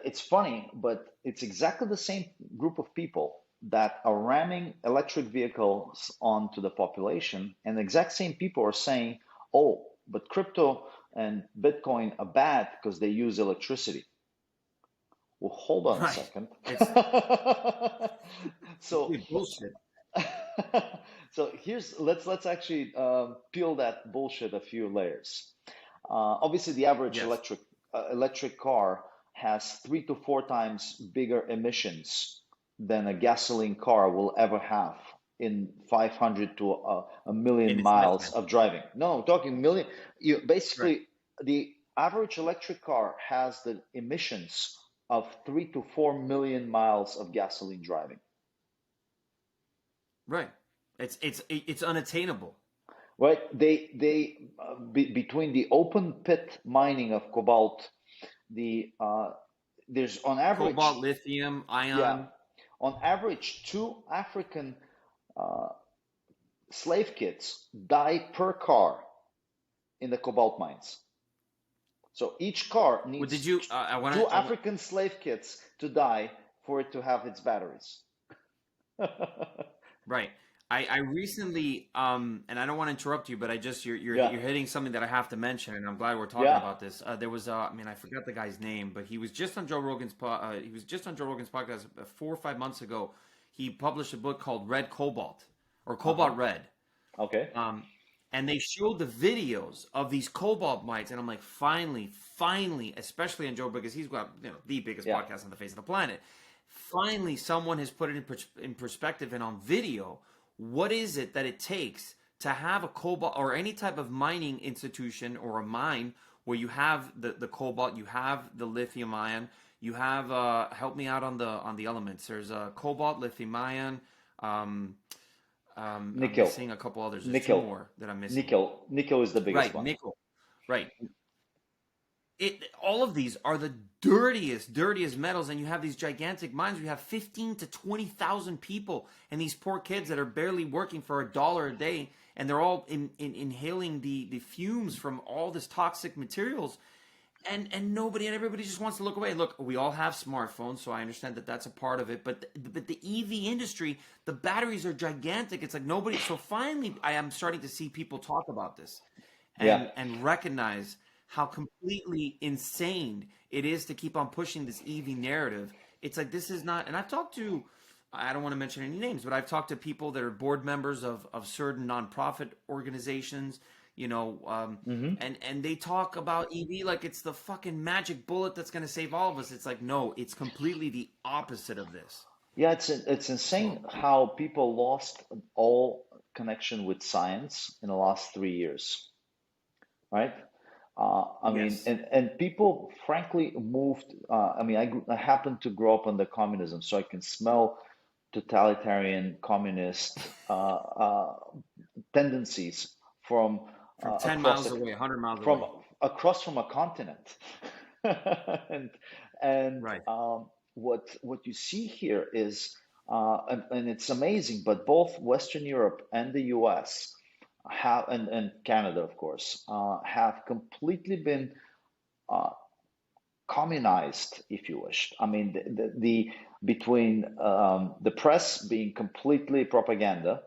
It's funny, but it's exactly the same group of people that are ramming electric vehicles onto the population, and the exact same people are saying, "Oh, but crypto and Bitcoin are bad because they use electricity." Well, hold on a second. So bullshit. So let's actually peel that bullshit a few layers. Obviously, the average electric car has 3 to 4 times bigger emissions than a gasoline car will ever have in 500 to a million miles of driving. No, I'm talking million. The average electric car has the emissions of 3 to 4 million miles of gasoline driving. Right. It's unattainable. Right. Between the open pit mining of cobalt, there's on average cobalt, lithium, ion. Yeah, on average, 2 African slave kids die per car in the cobalt mines. So each car needs 2 African slave kids to die for it to have its batteries. Right. I recently, and I don't want to interrupt you, but you're hitting something that I have to mention, and I'm glad we're talking about this. There was, I forgot the guy's name, but he was just on Joe Rogan's podcast 4 or 5 months ago. He published a book called Red Cobalt or Cobalt Red. Okay. And they showed the videos of these cobalt mines, and I'm like, finally, especially on Joe, because he's got the biggest podcast on the face of the planet. Finally, someone has put it in perspective and on video. What is it that it takes to have a cobalt or any type of mining institution or a mine where you have the cobalt, you have the lithium ion, you have help me out on the elements. There's cobalt, lithium ion, nickel. I'm missing a couple others. There's nickel. 2 more that I'm missing. Nickel is the biggest one. Nickel. Right. All of these are the dirtiest metals, and you have these gigantic mines. You have 15 to 20,000 people, and these poor kids that are barely working for $1 a day, and they're all inhaling the fumes from all this toxic materials, and everybody just wants to look away. Look, we all have smartphones, so I understand that that's a part of it, but the EV industry, the batteries are gigantic. It's like nobody. So finally, I am starting to see people talk about this, and recognize how completely insane it is to keep on pushing this EV narrative. It's like, this is not, and I've talked to, I don't want to mention any names, but I've talked to people that are board members of certain nonprofit organizations, and they talk about EV like it's the fucking magic bullet that's going to save all of us. It's like, no, it's completely the opposite of this. Yeah, it's insane how people lost all connection with science in the last 3 years, right? I mean, and people frankly moved. I happened to grow up under communism, so I can smell totalitarian communist tendencies from 10 miles away, 100 miles from away, across from a continent. and right. What you see here is, and it's amazing, but both Western Europe and the U.S. and Canada, of course, have completely been communized, if you wish. I mean, the between the press being completely propaganda,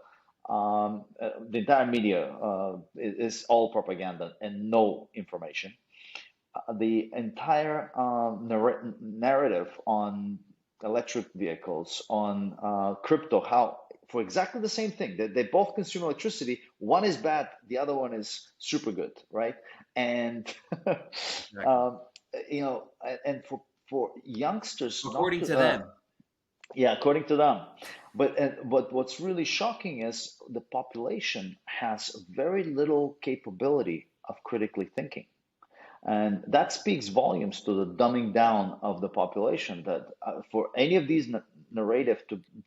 the entire media is all propaganda and no information. The entire narrative on electric vehicles, on crypto, how for exactly the same thing. They both consume electricity. One is bad, the other one is super good, right? And Exactly. you know, and for youngsters not According to, to them. yeah, according to them. But what's really shocking is the population has very little capability of critically thinking. And that speaks volumes to the dumbing down of the population that for any of these narrative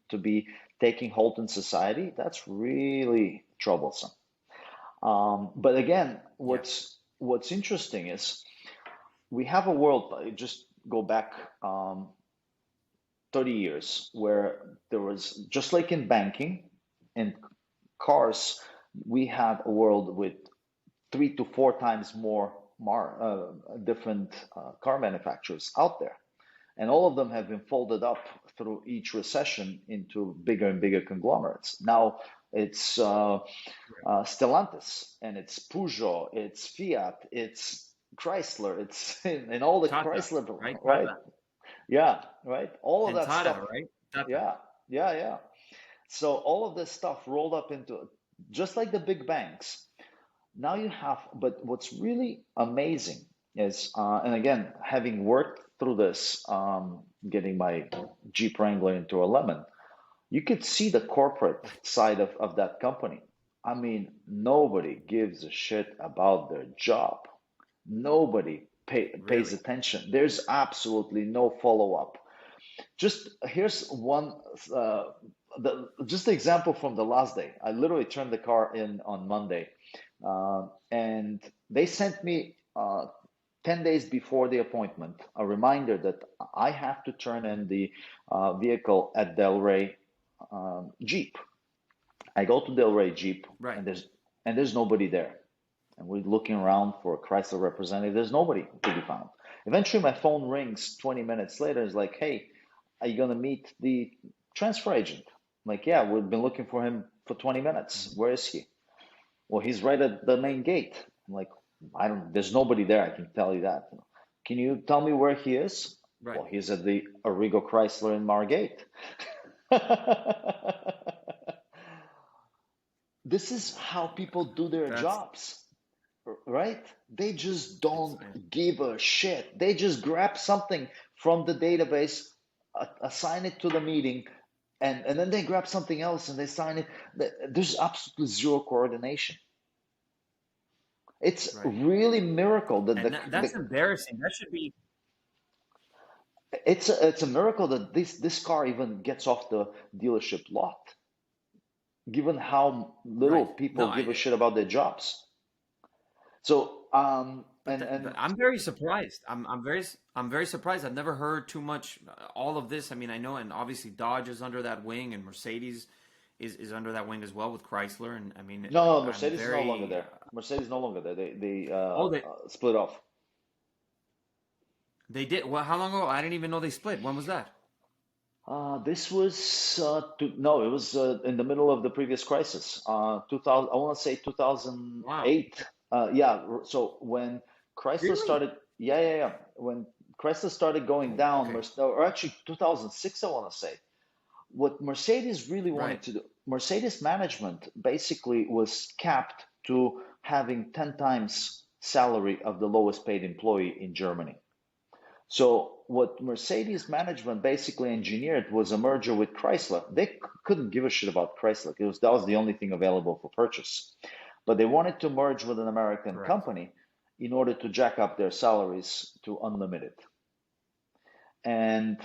to be taking hold in society, that's really troublesome. But again, Yeah. what's interesting is we have a world, just go back 30 years, where there was, just like in banking and cars, we had a world with 3 to 4 times more different car manufacturers out there. And all of them have been folded up through each recession into bigger and bigger conglomerates. Now it's Stellantis, and it's Peugeot, it's Fiat, it's Chrysler, it's and all the Tata, Chrysler, right? right? Tata. Yeah, right. All of And that stuff. Tata, right? Tata. Yeah, yeah. So all of this stuff rolled up into just like the big banks. Now you have, but what's really amazing is, and again, having worked through this, getting my Jeep Wrangler into a lemon, you could see the corporate side of that company. I mean, nobody gives a shit about their job. Nobody pays Really? attention. There's absolutely no follow-up. Just here's one, just the example from the last day. I literally turned the car in on Monday, and they sent me 10 days before the appointment a reminder that I have to turn in the vehicle at Delray Jeep. I go to Delray Jeep, Right. and there's nobody there. And we're looking around for a Chrysler representative. There's nobody to be found. Eventually, my phone rings 20 minutes later. It's like, hey, are you going to meet the transfer agent? I'm like, yeah, we've been looking for him for 20 minutes. Where is he? Well, he's right at the main gate. I'm like, there's nobody there. I can tell you that. Can you tell me where he is? Right. Well, he's at the Arrigo Chrysler in Margate. This is how people do their That's jobs, right? They just don't insane. give a shit. They just grab something from the database, assign it to the meeting, and then they grab something else and they sign it. There's absolutely zero coordination. It's Right. really miracle that And that's embarrassing. That should be it's a miracle that this car even gets off the dealership lot, given how little right. No, people give a shit about their jobs. So but I'm very surprised. I'm very surprised. I've never heard too much all of this. I mean, I know, and obviously Dodge is under that wing, and Mercedes is under that wing as well with Chrysler. And I mean, no, I'm Mercedes is no longer very. there. Mercedes is no longer there. They Oh, split off. they did. Well, how long ago? I didn't even know they split. When was that? This was no, it was in the middle of the previous crisis. 2000, I want to say Wow. 2008. Yeah, so when Chrysler Really? started, yeah. When Chrysler started going Oh, down, okay. or actually 2006, I want to say. What Mercedes really Right. wanted to do, Mercedes management basically was capped to having 10 times salary of the lowest paid employee in Germany. So what Mercedes management basically engineered was a merger with Chrysler. They couldn't give a shit about Chrysler. That was the only thing available for purchase. But they wanted to merge with an American Correct. company in order to jack up their salaries to unlimited. And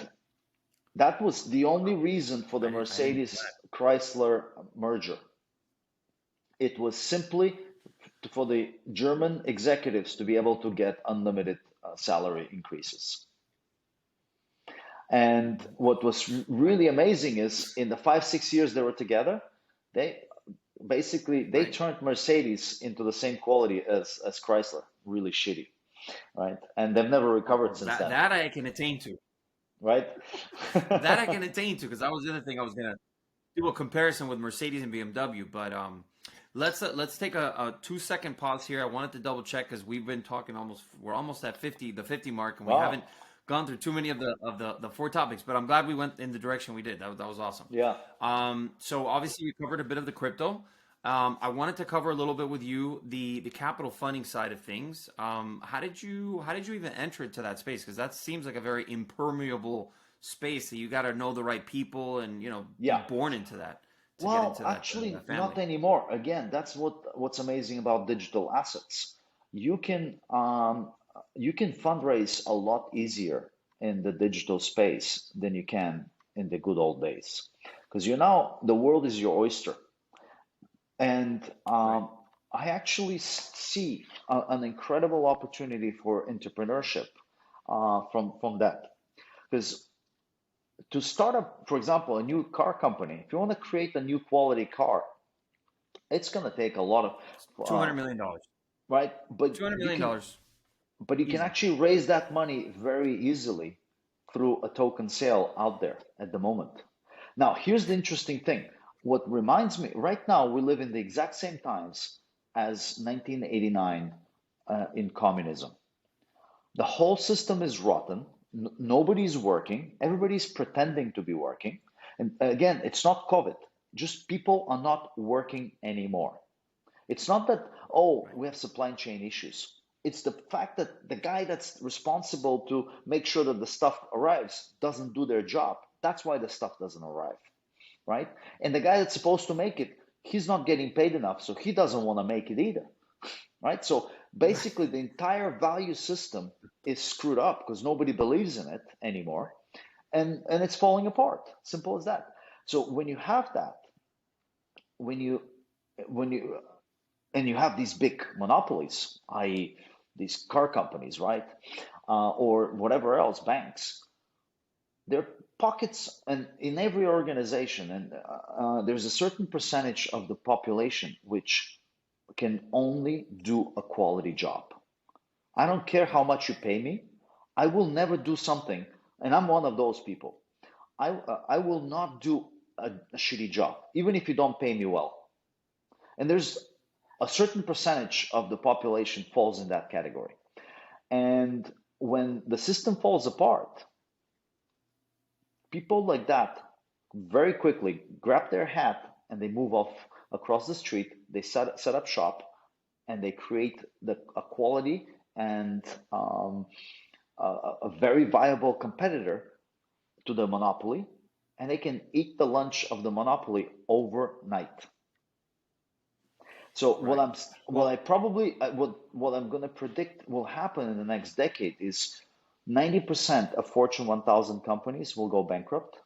that was the only reason for the I didn't know Mercedes Chrysler merger. It was simply for the German executives to be able to get unlimited salary increases. And what was really amazing is in the 5, 6 years they were together, they basically that. Right. turned Mercedes into the same quality as Chrysler. Really shitty. right? And they've never recovered Oh, since that then, that I can attain to. right? That I can attain to because that was the other thing I was gonna do a comparison with Mercedes and BMW. But let's take a 2 second pause here. I wanted to double check because we've been talking we're almost at the 50 mark, and we haven't Wow. gone through too many of the four topics. But I'm glad we went in the direction we did. That was awesome. Yeah. So obviously we covered a bit of the crypto. I wanted to cover a little bit with you the capital funding side of things. How did you even enter into that space? Because that seems like a very impermeable space that you got to know the right people and be Yeah. born into that to get Well, into actually, that not family. anymore. Again, that's what's amazing about digital assets. You can you can fundraise a lot easier in the digital space than you can in the good old days, because you now the world is your oyster. And Right. I actually see an incredible opportunity for entrepreneurship from that. Because to start up, for example, a new car company, if you want to create a new quality car, it's going to take a lot of, Two hundred million dollars. right? Two hundred million dollars. But you can Easy. actually raise that money very easily through a token sale out there at the moment. Now, here's the interesting thing. What reminds me, right now we live in the exact same times as 1989 in communism. The whole system is rotten. Nobody's working. Everybody's pretending to be working. And again, it's not COVID. Just people are not working anymore. It's not that, oh, Right. we have supply chain issues. It's the fact that the guy that's responsible to make sure that the stuff arrives doesn't do their job. That's why the stuff doesn't arrive, right? And the guy that's supposed to make it, he's not getting paid enough, so he doesn't want to make it either, right? So basically, the entire value system is screwed up because nobody believes in it anymore, and it's falling apart. Simple as that. So when you have that, when you when you and you have these big monopolies, i.e., these car companies, right, or whatever else, banks, their pockets, and in every organization, and there's a certain percentage of the population which can only do a quality job. I don't care how Right. much you pay me. I will never do something, and I'm one of those people. I will not do a shitty job, even if you don't pay me well. And there's a certain percentage of the population falls in that category. And when the system falls apart, people like that very quickly grab their hat and they move off across the street. They set up shop and they create a quality and a very viable competitor to the monopoly, and they can eat the lunch of the monopoly overnight. So Right. what I Well, probably what I'm going to predict will happen in the next decade is 90% of Fortune 1000 companies will go bankrupt,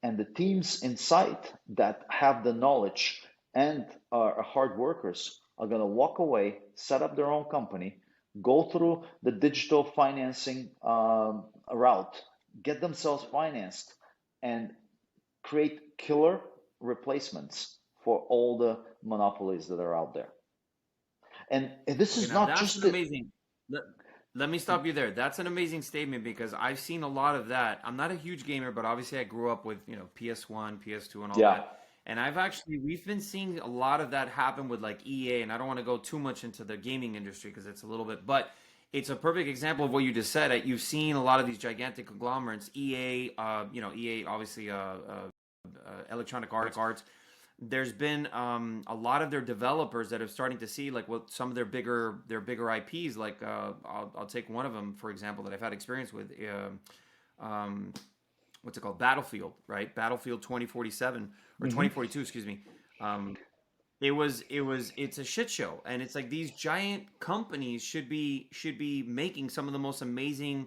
and the teams inside that have the knowledge and are hard workers are going to walk away, set up their own company, go through the digital financing route, get themselves financed, and create killer replacements for all the monopolies that are out there. And this okay, is now not that's just an it. amazing. Let, let me stop you there. That's an amazing statement because I've seen a lot of that. I'm not a huge gamer, but obviously I grew up with PS1, PS2, and all Yeah. that. And we've been seeing a lot of that happen with like EA, and I don't want to go too much into the gaming industry because it's a little bit, but it's a perfect example of what you just said. You've seen a lot of these gigantic conglomerates, EA, EA, obviously, Electronic Arts. There's been a lot of their developers that are starting to see like what some of their bigger IPs. Like I'll take one of them for example that I've had experience with. What's it called? Battlefield, right? Battlefield 2047 or Hmm. 2042, excuse me. Um, it's a shit show, and it's like these giant companies should be making some of the most amazing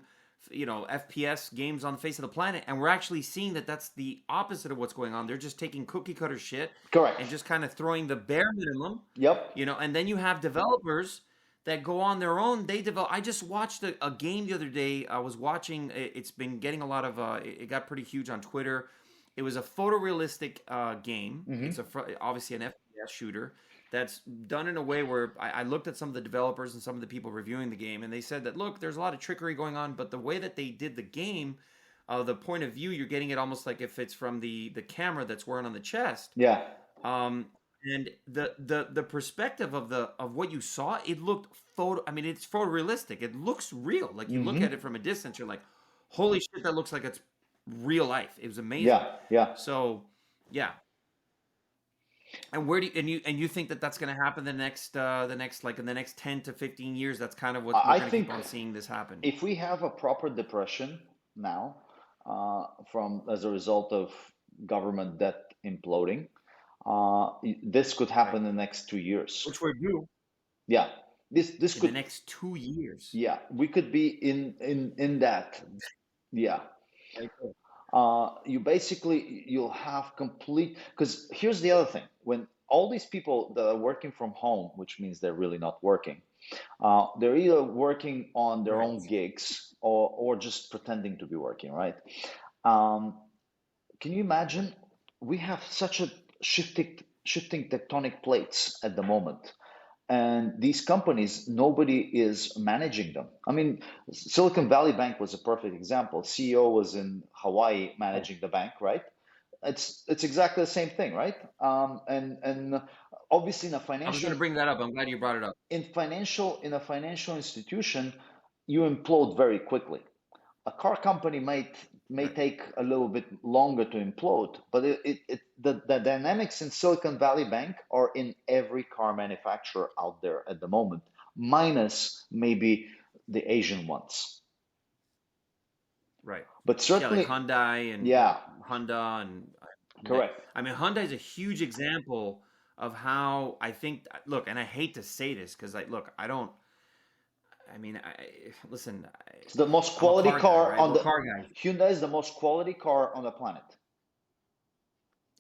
FPS games on the face of the planet, and we're actually seeing that that's the opposite of what's going on. They're just taking cookie cutter shit and Correct. just kind of throwing the bare minimum, Yep. and then you have developers that go on their own. They develop. I just watched a game the other day. I was watching. It's been getting a lot of. It got pretty huge on Twitter. It was a photorealistic game. Hmm. It's obviously an FPS shooter, that's done in a way where I looked at some of the developers and some of the people reviewing the game, and they said that, look, there's a lot of trickery going on, but the way that they did the game, the point of view, you're getting it almost like if it's from the camera that's wearing on the chest. Yeah. Um, and the perspective of what you saw, it looked photo. I mean, it's photorealistic. It looks real. Like you look Hmm. at it from a distance, you're like, holy shit, that looks like it's real life. It was amazing. Yeah. Yeah. So, yeah. And where do you think that that's going to happen the next like in the next 10 to 15 years? That's kind of what we're I going to keep think on seeing this happen. if we have a proper depression now, from as a result of government debt imploding, this could happen Right. in the next 2 years. Which we do Yeah, this in the could. next 2 years. Yeah, we could be in that. Yeah. Very cool. You'll have complete, because here's the other thing: when all these people that are working from home, which means they're really not working, they're either working on their Right. own gigs or just pretending to be working, right? Um, can you imagine? We have such a shifting tectonic plates at the moment. And these companies, nobody is managing them. I mean, Silicon Valley Bank was a perfect example. CEO was in Hawaii Right. managing the bank, right? It's exactly the same thing, right? And obviously I was going to bring that up. I'm glad you brought it up. in a financial institution, you implode very quickly. A car company may Right. take a little bit longer to implode, but the dynamics in Silicon Valley Bank are in every car manufacturer out there at the moment, minus maybe the Asian ones. Right. But Yeah, like certainly, Hyundai and yeah, Honda and correct. I mean Hyundai is a huge example of how I think look, and I hate to say this because I don't I mean listen, It's the most I'm a quality car guy, car right? on We're the car guys. Hyundai is the most quality car on the planet.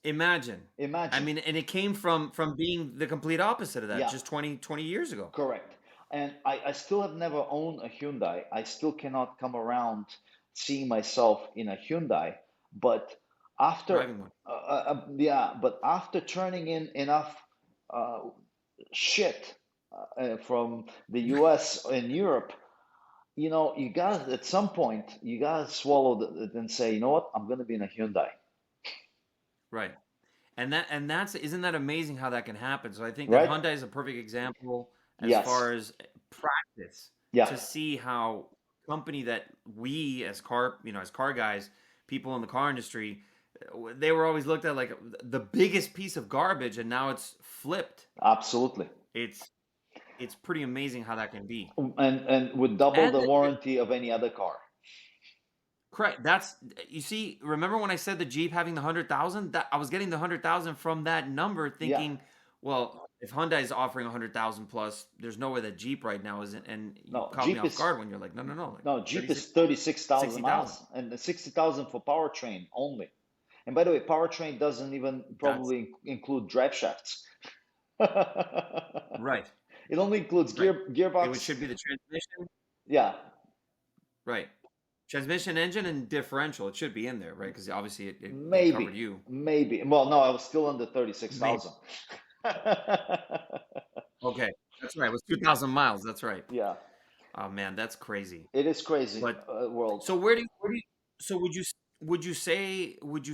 Imagine. I Imagine. mean, and it came from being the complete opposite of that Yeah, just 20 years ago. correct. And I still have never owned a Hyundai. I still cannot come around seeing myself in a Hyundai. But after, Driving one. yeah, but after turning in enough uh, shit from the US and Europe, you gotta, at some point, you gotta swallow it and say, you know what, I'm gonna be in a Hyundai. Right. And that's isn't that amazing how that can happen? So I think that Right? Hyundai is a perfect example as Yes. far as practice Yeah. to see how company that we as car guys, people in the car industry, they were always looked at like the biggest piece of garbage, and now it's flipped. Absolutely. It's it's pretty amazing how that can be. And would double And the warranty of any other car. correct. That's you see. Remember when I said the Jeep having the 100,000? That I was getting the 100,000 from that number, Yeah. thinking, well, if Hyundai is offering 100,000 plus, there's no way that Jeep right now isn't. And you No, caught me Jeep off is guard when you're like, no, no, no, like no Jeep is 36, 36,000 60,000. miles and the 60,000 for powertrain only. And by the way, powertrain doesn't even That's probably include drive shafts. right, It only includes right. It gearbox. should be the transmission, Yeah, right? Transmission, engine, and differential. It should be in there, right? Because obviously it covered maybe, you. maybe. Well, no, I was still under Maybe. 36,000. Okay, that's right. It was 2,000 miles. That's right. Yeah, Oh man, that's crazy. it is crazy But world. so where do you, so would you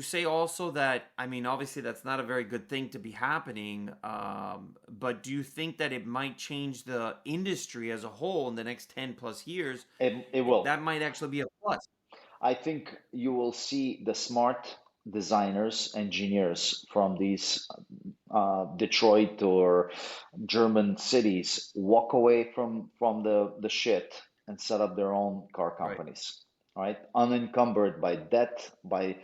say also that I mean obviously that's not a very good thing to be happening, but do you think that it might change the industry as a whole in the next 10 plus years? It will. That might actually be a plus. I think you will see the smart designers, engineers from these Detroit or German cities walk away from the shit and set up their own car Right. companies, right? Unencumbered by debt, by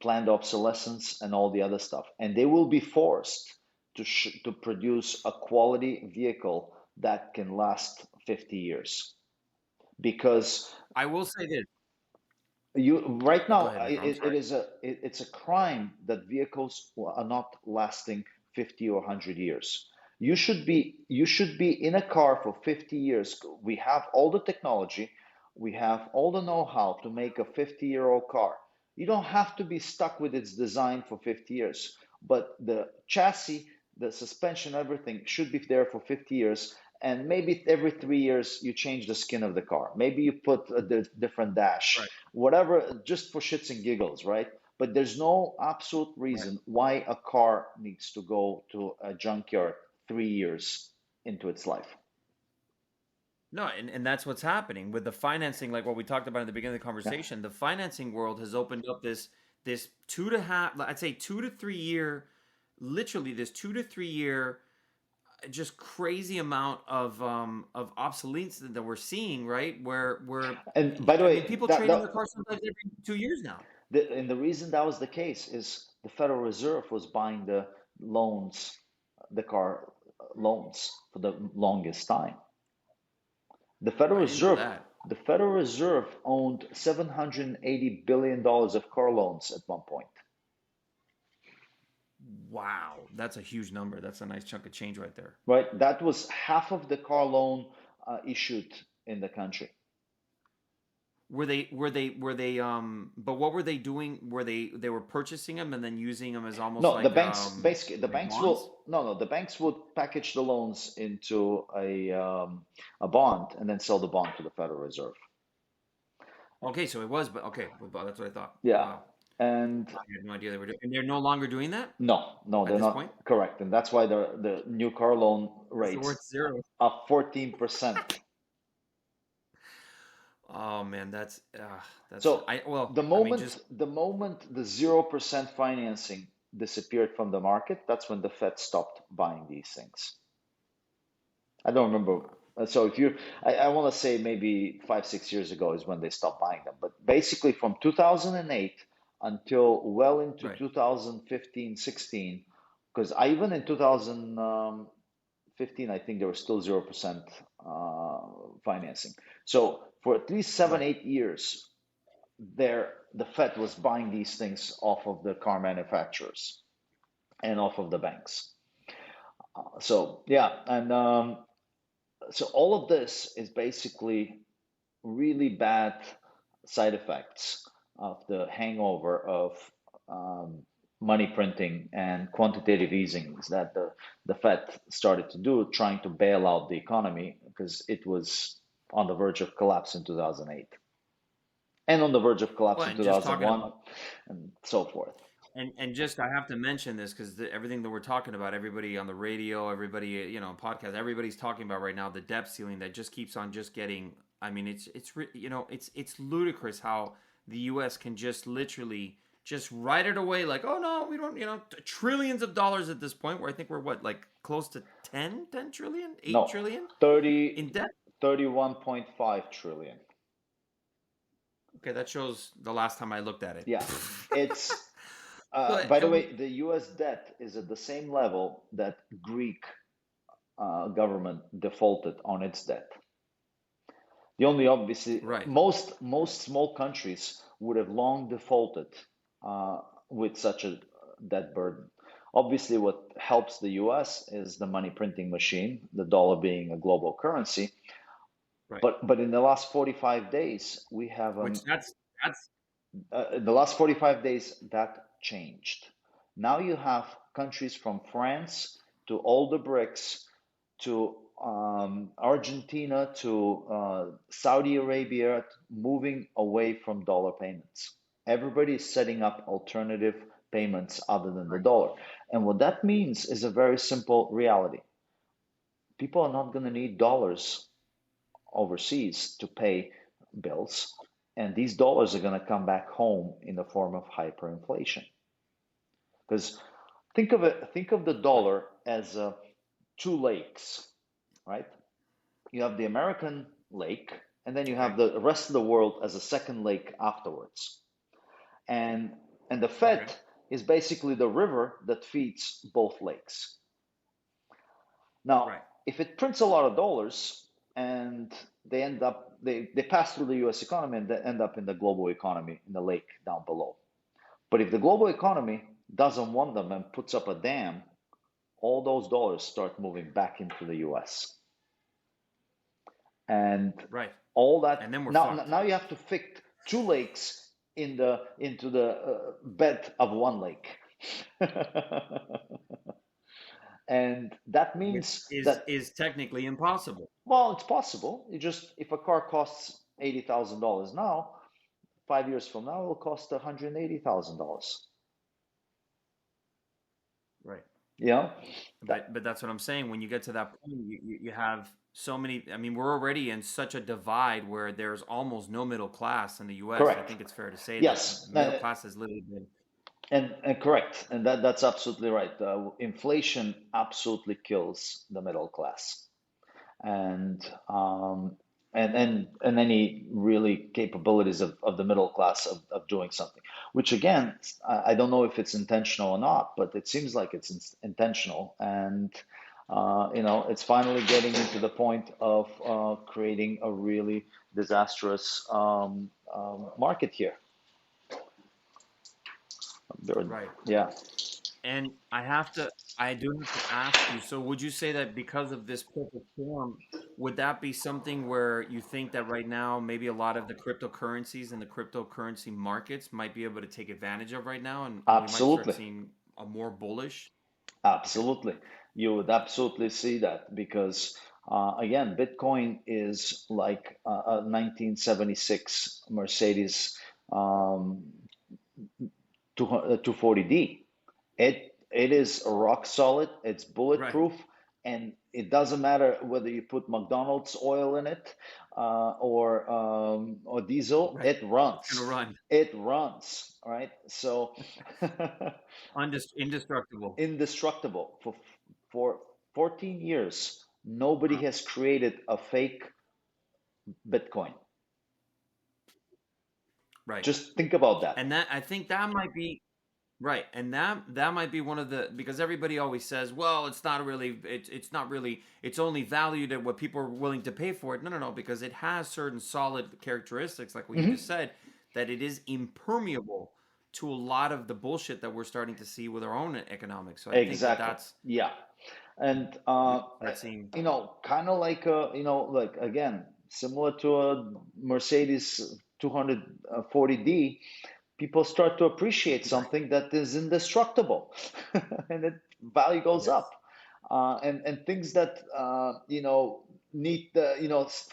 planned obsolescence, and all the other stuff. And they will be forced to produce a quality vehicle that can last 50 years because I will say this. you right Go now ahead, Nico. I'm sorry. it's a crime that vehicles are not lasting 50 or 100 years. You should be in a car for 50 years. We have all the technology, we have all the know-how to make a 50-year-old car. You don't have to be stuck with its design for 50 years, but the chassis the suspension, everything should be there for 50 years. And maybe every 3 years you change the skin of the car. Maybe you put a different dash, Right. whatever, just for shits and giggles, right? But there's no absolute Right. reason why a car needs to go to a junkyard 3 years into its life. No, and that's what's happening with the financing, like what we talked about at the beginning of the Yeah. conversation. The financing world has opened up this 2.5, I'd say 2 to 3 year, literally this 2 to 3 year, just crazy amount of obsolescence that we're seeing, right? Where And by the I mean, way, people trade in their cars sometimes every 2 years now. and the reason that was the case is the Federal Reserve was buying the loans, the car loans for the longest time. The Federal I didn't know Reserve, that. the Federal Reserve owned $780 billion of car loans at one point. Wow, that's a huge number. That's a nice chunk of change right there. Right? That was half of the car loan issued in the country. But what were they doing? They were purchasing them and then using them as almost No, like the banks basically the like banks bonds? will no the banks would package the loans into a bond and then sell the bond to the Federal Reserve. Okay, so it was, but okay, well, that's what I thought. Yeah, Wow, and I had no idea they were doing. And they're no longer doing that no, at they're this point. not correct, and that's why the new car loan It's worth rates zero. are 14%. Oh man, that's So I well, the I mean, moment just the moment the 0% financing disappeared from the market, that's when the Fed stopped buying these things. I don't remember. So if you, I want to say maybe 5, 6 years ago is when they stopped buying them. But basically from 2008 until well into right. 2015, 16, because I even in 2015, I think there was still 0% financing. So for at least seven, Right. 8 years, the Fed was buying these things off of the car manufacturers and off of the banks. So yeah, and so all of this is basically really bad side effects of the hangover of money printing and quantitative easing that the Fed started to do, trying to bail out the economy because it was on the verge of collapse in 2008 and on the verge of collapse Well, in and just talking 2001 about and so forth. and just I have to mention this because everything that we're talking about, everybody on the radio, everybody podcast, everybody's talking about right now the debt ceiling that just keeps on just getting. I mean, it's ludicrous how the U.S. can just literally just write it away like, oh no, we don't, trillions of dollars at this point. Where I think we're what, like close to 10 trillion, 8 No, trillion 30, in debt. 31.5 trillion. Okay, that shows the last time I looked at it. Yeah, it's But by the way, the U.S. debt is at the same level that Greek government defaulted on its debt. The only obviously right, most small countries would have long defaulted with such a debt burden. Obviously, what helps the U.S. is the money printing machine, the dollar being a global currency. right. But in the last 45 days, we have Which that's in the last 45 days, that changed. Now you have countries from France to all the BRICS to Argentina to Saudi Arabia moving away from dollar payments. Everybody is setting up alternative payments other than the dollar. And what that means is a very simple reality. People are not going to need dollars overseas to pay bills, and these dollars are going to come back home in the form of hyperinflation. Because think of the right, dollar as two lakes, right? You have the American lake, and then you have okay, the rest of the world as a second lake afterwards. And the okay, Fed is basically the river that feeds both lakes. Now, right, if it prints a lot of dollars and they pass through the US economy and they end up in the global economy in the lake down below. But if the global economy doesn't want them and puts up a dam, all those dollars start moving back into the US. And right. all that And then we're now fucked. now you have to fit two lakes into the bed of one lake. And that Which means that, is technically impossible. well, it's possible. You just, if a car costs $80,000 now, 5 years from now, it'll cost $180,000. Right. Yeah. But that's what I'm saying. When you get to that point, you have so many. I mean, we're already in such a divide where there's almost no middle class in the U.S. I Correct. think it's fair to say that Yes. the middle class has literally been And correct. And that's absolutely right. Inflation absolutely kills the middle class. And and any really capabilities of the middle class of doing something, which again, I don't know if it's intentional or not, but it seems like it's intentional. And it's finally getting into the point of creating a really disastrous market here. right. Yeah. And I do have to ask you, so would you say that because of this perfect storm, would that be something where you think that right now maybe a lot of the cryptocurrencies and the cryptocurrency markets might be able to take advantage of right now, and we might start Absolutely. seeing a more bullish? Okay. Absolutely. You would absolutely see that because, again, Bitcoin is like a 1976 Mercedes um, 240D. It is rock solid, it's Right. bulletproof, and it doesn't matter whether you put McDonald's oil in it or diesel, Right. it It's gonna runs. run. It runs, right? So Indestructible. indestructible. For 14 years, nobody Wow. has created a fake Bitcoin. Right. Just think about that. And that I think that might be right, and that might be one of the because everybody always says, well, it's not really it's only valued at what people are willing to pay for it. No, no, no, because it has certain solid characteristics, like what you just Hmm. said, that it is impermeable to a lot of the bullshit that we're starting to see with our own economics. So I think that Exactly. Yeah. And we start seeing kind of like like again, similar to a Mercedes 240D, people start to appreciate right. something that is indestructible, and it value goes Yes. up. And things that need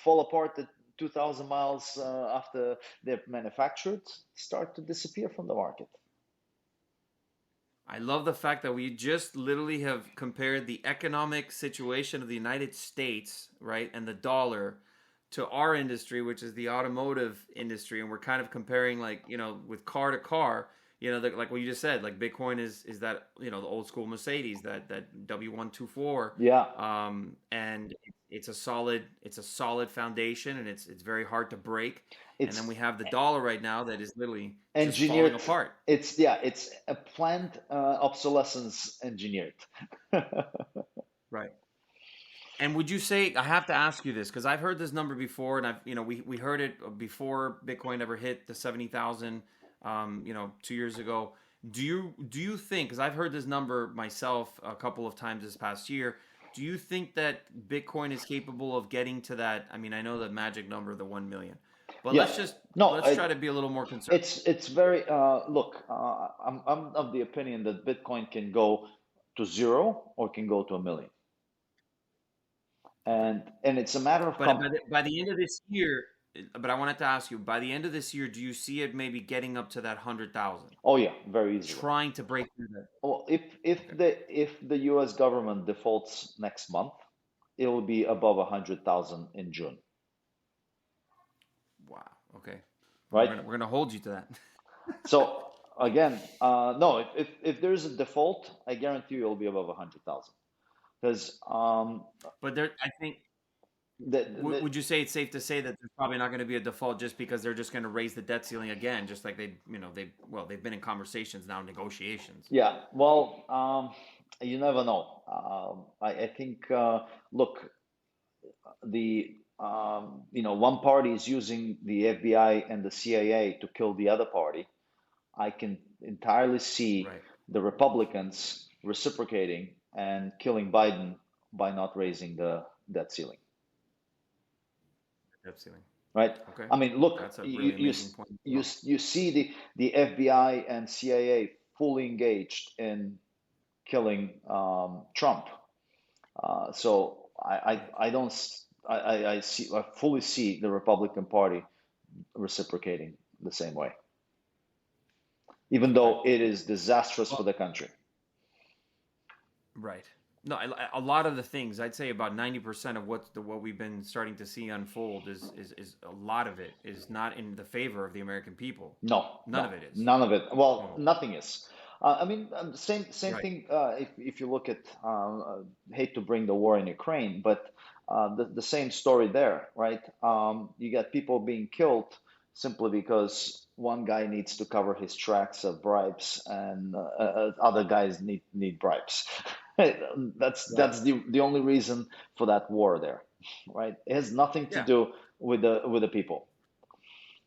fall apart at 2,000 miles after they're manufactured start to disappear from the market. I love the fact that we just literally have compared the economic situation of the United States, right, and the dollar to our industry, which is the automotive industry, and we're kind of comparing, like, with car to car, like what you just said, like Bitcoin is that the old school Mercedes, that W124, Yeah, and it's a solid foundation, and it's very hard to break, and then we it's have the dollar right now that is literally just falling engineered. apart. It's a planned obsolescence engineered. Right. And would you say I have to ask you this because I've heard this number before, and we heard it before Bitcoin ever hit the 70,000, 2 years ago. Do you think? Because I've heard this number myself a couple of times this past year. Do you think that Bitcoin is capable of getting to that? I mean, I know the magic number, the 1 million, but Yeah, no, let's try to be a little more conservative. it's very look. I'm of the opinion that Bitcoin can go to zero or can go to a million, Okay. and it's a matter of But by the end of this year, but I wanted to ask you, by the end of this year, do you see it maybe getting up to that 100,000, Oh yeah, very easily. trying to break through that? Well, if Okay. the U.S. government defaults next month, it will be above 100,000 in June, Wow. Okay. We're right? gonna we're gonna hold you to that. So again, no, if there's a default, I guarantee you it'll be above 100,000 because But there, I think, the, the would you say it's safe to say that there's probably not going to be a default just because they're just going to raise the debt ceiling again, just like they've been in conversations now, negotiations. yeah, well, you never know. I think look, the one party is using the FBI and the CIA to kill the other party. I can entirely see Right. the Republicans reciprocating and killing Biden by not raising the debt ceiling, Debt ceiling. right? Okay. I mean, look, That's a really amazing point as well. you see the FBI and CIA fully engaged in killing Trump. So I don't I fully see the Republican Party reciprocating the same way, even Okay. though it is disastrous for Well, the country. right. No, a lot of the things I'd say about 90% of what we've been starting to see unfold is a lot of it is not in the favor of the American people. No, None no, of it is. none of it. Well, Oh, nothing is. I mean, same right. thing. If you look at, hate to bring the war in Ukraine, but the same story there, right? You got people being killed simply because one guy needs to cover his tracks of bribes, and other guys need bribes. Right. That's the only reason for that war there, right? It has nothing to Yeah. do with the people.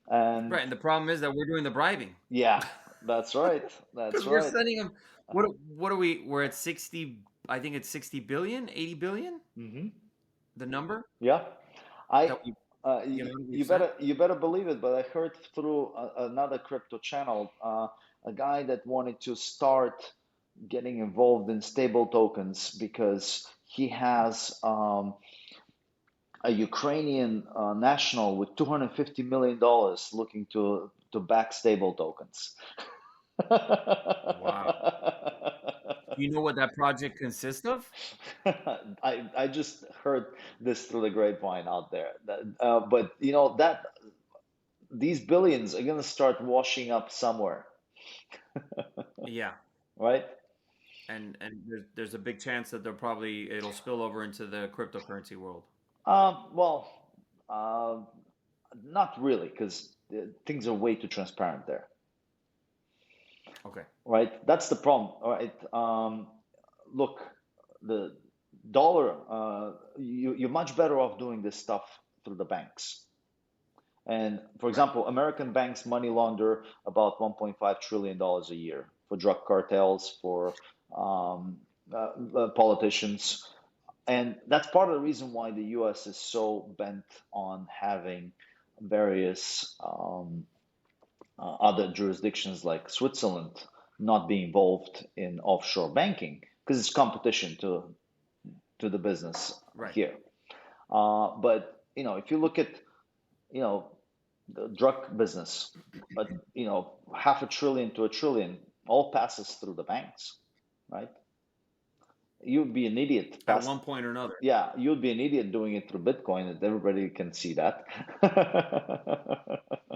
And Right. And the problem is that we're doing the bribing yeah, that's right. That's because we're right. sending them. What are we? We're at 60. I think it's 60 billion, 80 billion. Hmm. The number Yeah, I that we we've you sent. better believe it. But I heard through another crypto channel, a guy that wanted to start getting involved in stable tokens because he has a Ukrainian national with $250 million looking to back stable tokens. Wow. Do you know what that project consists of? I just heard this through the grapevine out there. But that these billions are gonna start washing up somewhere, Yeah. right? And there's a big chance that it'll spill over into the cryptocurrency world. Well, uh, not really, because things are way too transparent there, Okay. right? That's the problem, all right? Look, the dollar, you're much better off doing this stuff through the banks. And for Right. example, American banks money launder about $1.5 trillion a year for drug cartels, for um, politicians. And that's part of the reason why the US is so bent on having various other jurisdictions like Switzerland not be involved in offshore banking because it's competition to the business Right. here. But if you look at you know the drug business, but half a trillion to a trillion all passes through the banks, right? You'd be an idiot At pass. one point or another. Yeah, you'd be an idiot doing it through Bitcoin, and everybody can see that.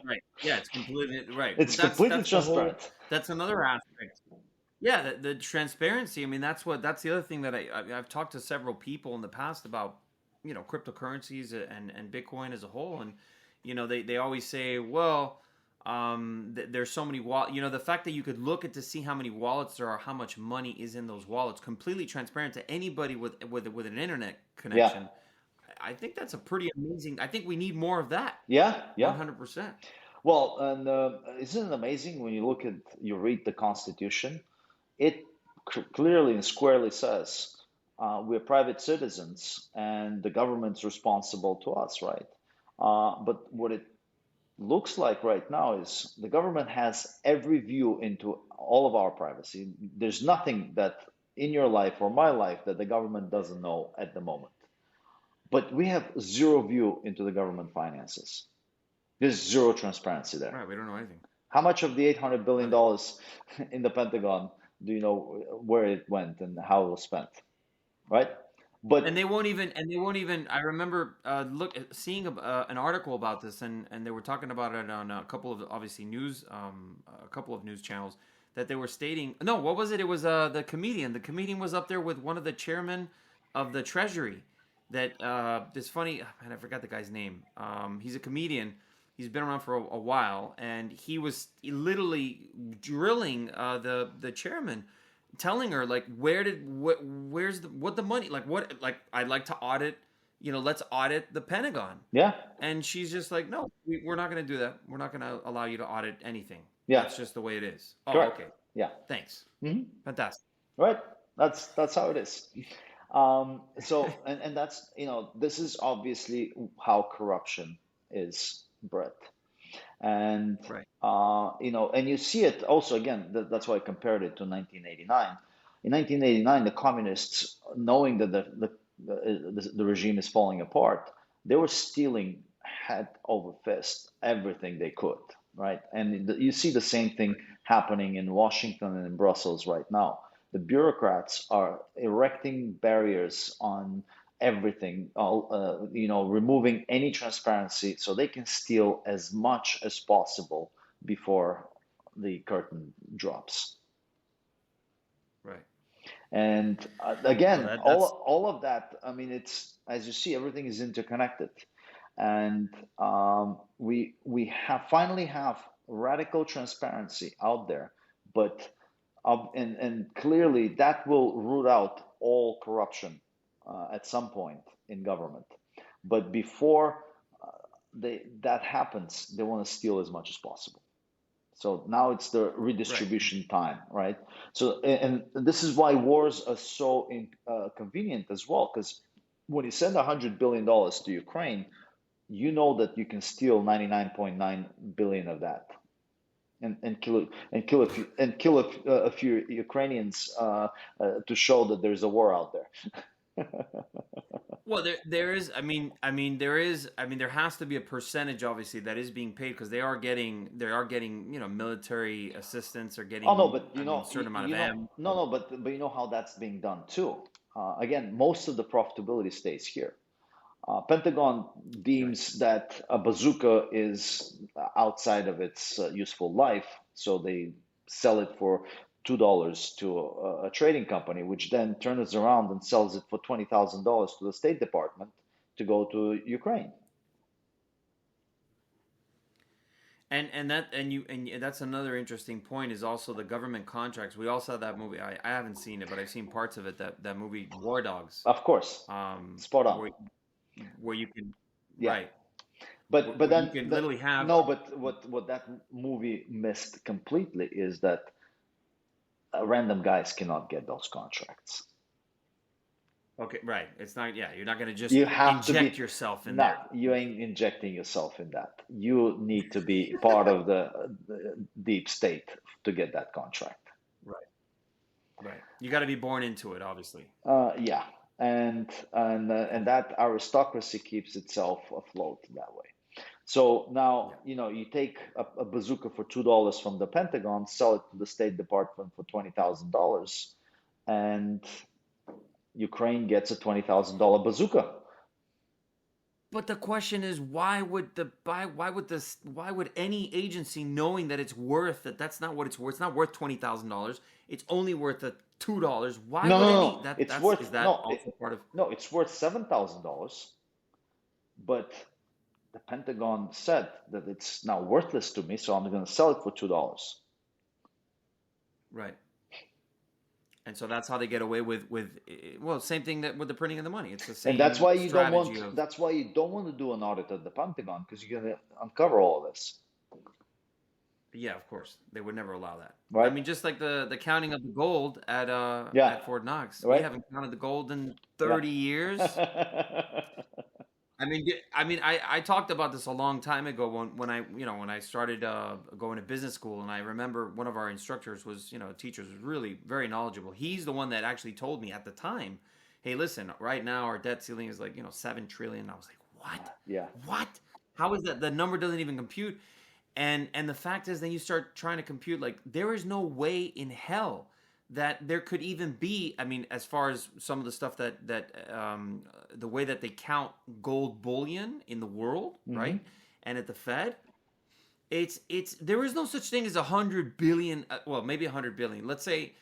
Right. Yeah, it's completely right. It's But that's completely that's the whole. transparent. That's another aspect. Yeah, the transparency. I mean, that's the other thing that I've talked to several people in the past about, cryptocurrencies and Bitcoin as a whole, and they always say, well, there's so many the fact that you could look at to see how many wallets there are, how much money is in those wallets, completely transparent to anybody with an internet Yeah, connection. I think that's a pretty amazing. I think we need more of that. yeah, yeah. 100%. Well, and isn't it amazing when you read the Constitution? It clearly and squarely says we're private citizens and the government's responsible to us, right? But what it looks like right now is the government has every view into all of our privacy. There's nothing that in your life or my life that the government doesn't know at the moment. But we have zero view into the government finances. There's zero transparency there. Right. We don't know anything. How much of the $800 billion Nothing. dollars in the Pentagon do you know where it went and how it was spent, right? And But they won't even. I remember seeing an article about this, and they were talking about it on a couple of obviously news, a couple of news channels that they were stating. No, what was it? It was the comedian. The comedian was up there with one of the chairmen of the Treasury. That this funny man, I forgot the guy's name. He's a comedian. He's been around for a while, and he was literally drilling the chairman, telling her like where's the money, like what, like I'd like to audit, let's audit the Pentagon. yeah, And she's just like, no, we're not going to do that. We're not going to allow you to audit anything. yeah, That's just the way it is. Oh, correct. okay. Yeah, Thanks. hmm, Fantastic. right. That's how it is. So and that's this is obviously how corruption is bred. And Right. and you see it also again. That's why I compared it to 1989. In 1989, the communists, knowing that the the regime is falling apart, they were stealing head over fist everything they could, right? And you see the same thing happening in Washington and in Brussels right now. The bureaucrats are erecting barriers on everything, removing any transparency so they can steal as much as possible before the curtain drops. Right. And Well, again, that's all of that, I mean, it's, as you see, everything is interconnected. And we have finally have radical transparency out there, but and clearly that will root out all corruption at some point in government. But before that happens, they want to steal as much as possible. So now it's the right. redistribution time, right? So, and this is why wars are so convenient as well, because when you send $100 billion to Ukraine, you know that you can steal 99.9 billion of that, and kill a few Ukrainians to show that there's a war out there. Well, there is. There has to be a percentage, obviously, that is being paid because they are getting military assistance or Oh no, getting, but a certain amount of no, but you know how that's being done too. Again, most of the profitability stays here. Pentagon Right. deems that a bazooka is outside of its useful life, so they sell it for $2 to a trading company, which then turns around and sells it for $20,000 to the State Department to go to Ukraine. And that's another interesting point is also the government contracts. We all saw that movie. I haven't seen it, but I've seen parts of it. That movie War Dogs, Of course, um, spot on. where you can, Yeah, right, but where you then can literally have. no, but what that movie missed completely is that random guys cannot get those contracts. Okay, right. It's not. Yeah, you're not going to just You have to inject be, yourself in nah, there. you ain't injecting yourself in that. You need to be part of the deep state to get that contract. Right. Right. You got to be born into it, obviously. Yeah, and that aristocracy keeps itself afloat that way. So now, Yeah. you take a bazooka for $2 from the Pentagon, sell it to the State Department for $20,000, and Ukraine gets a $20,000 bazooka. But the question is, why would any agency knowing that it's worth that's not what it's worth. It's not worth $20,000. It's only worth $2. Why No, would no, any no. that It's that's worth is that no, also part of? no. It's worth $7,000, but the Pentagon said that it's now worthless to me, so I'm going to sell it for $2. Right. And so that's how they get away with same thing that with the printing of the money. It's the And that's same why you don't strategy want. of. That's why you don't want to do an audit at the Pentagon, because you're going to uncover all of this, Yeah, of course. They would never allow that. I right? mean, just like the counting of the gold Yeah, at Fort Knox. We right. haven't counted the gold in Yeah. 30 years. I talked about this a long time ago when I started going to business school, and I remember one of our instructors was, teachers was really very knowledgeable. He's the one that actually told me at the time, "Hey, listen, right now our debt ceiling is like 7 trillion." I was like, "What? Yeah. What? How is that? The number doesn't even compute." And the fact is, then you start trying to compute like there is no way in hell that there could even be. I mean, as far as some of the stuff that the way that they count gold bullion in the world, Hmm. right, and at the Fed, it's there is no such thing as 100 billion. Well, maybe 100 billion. Let's say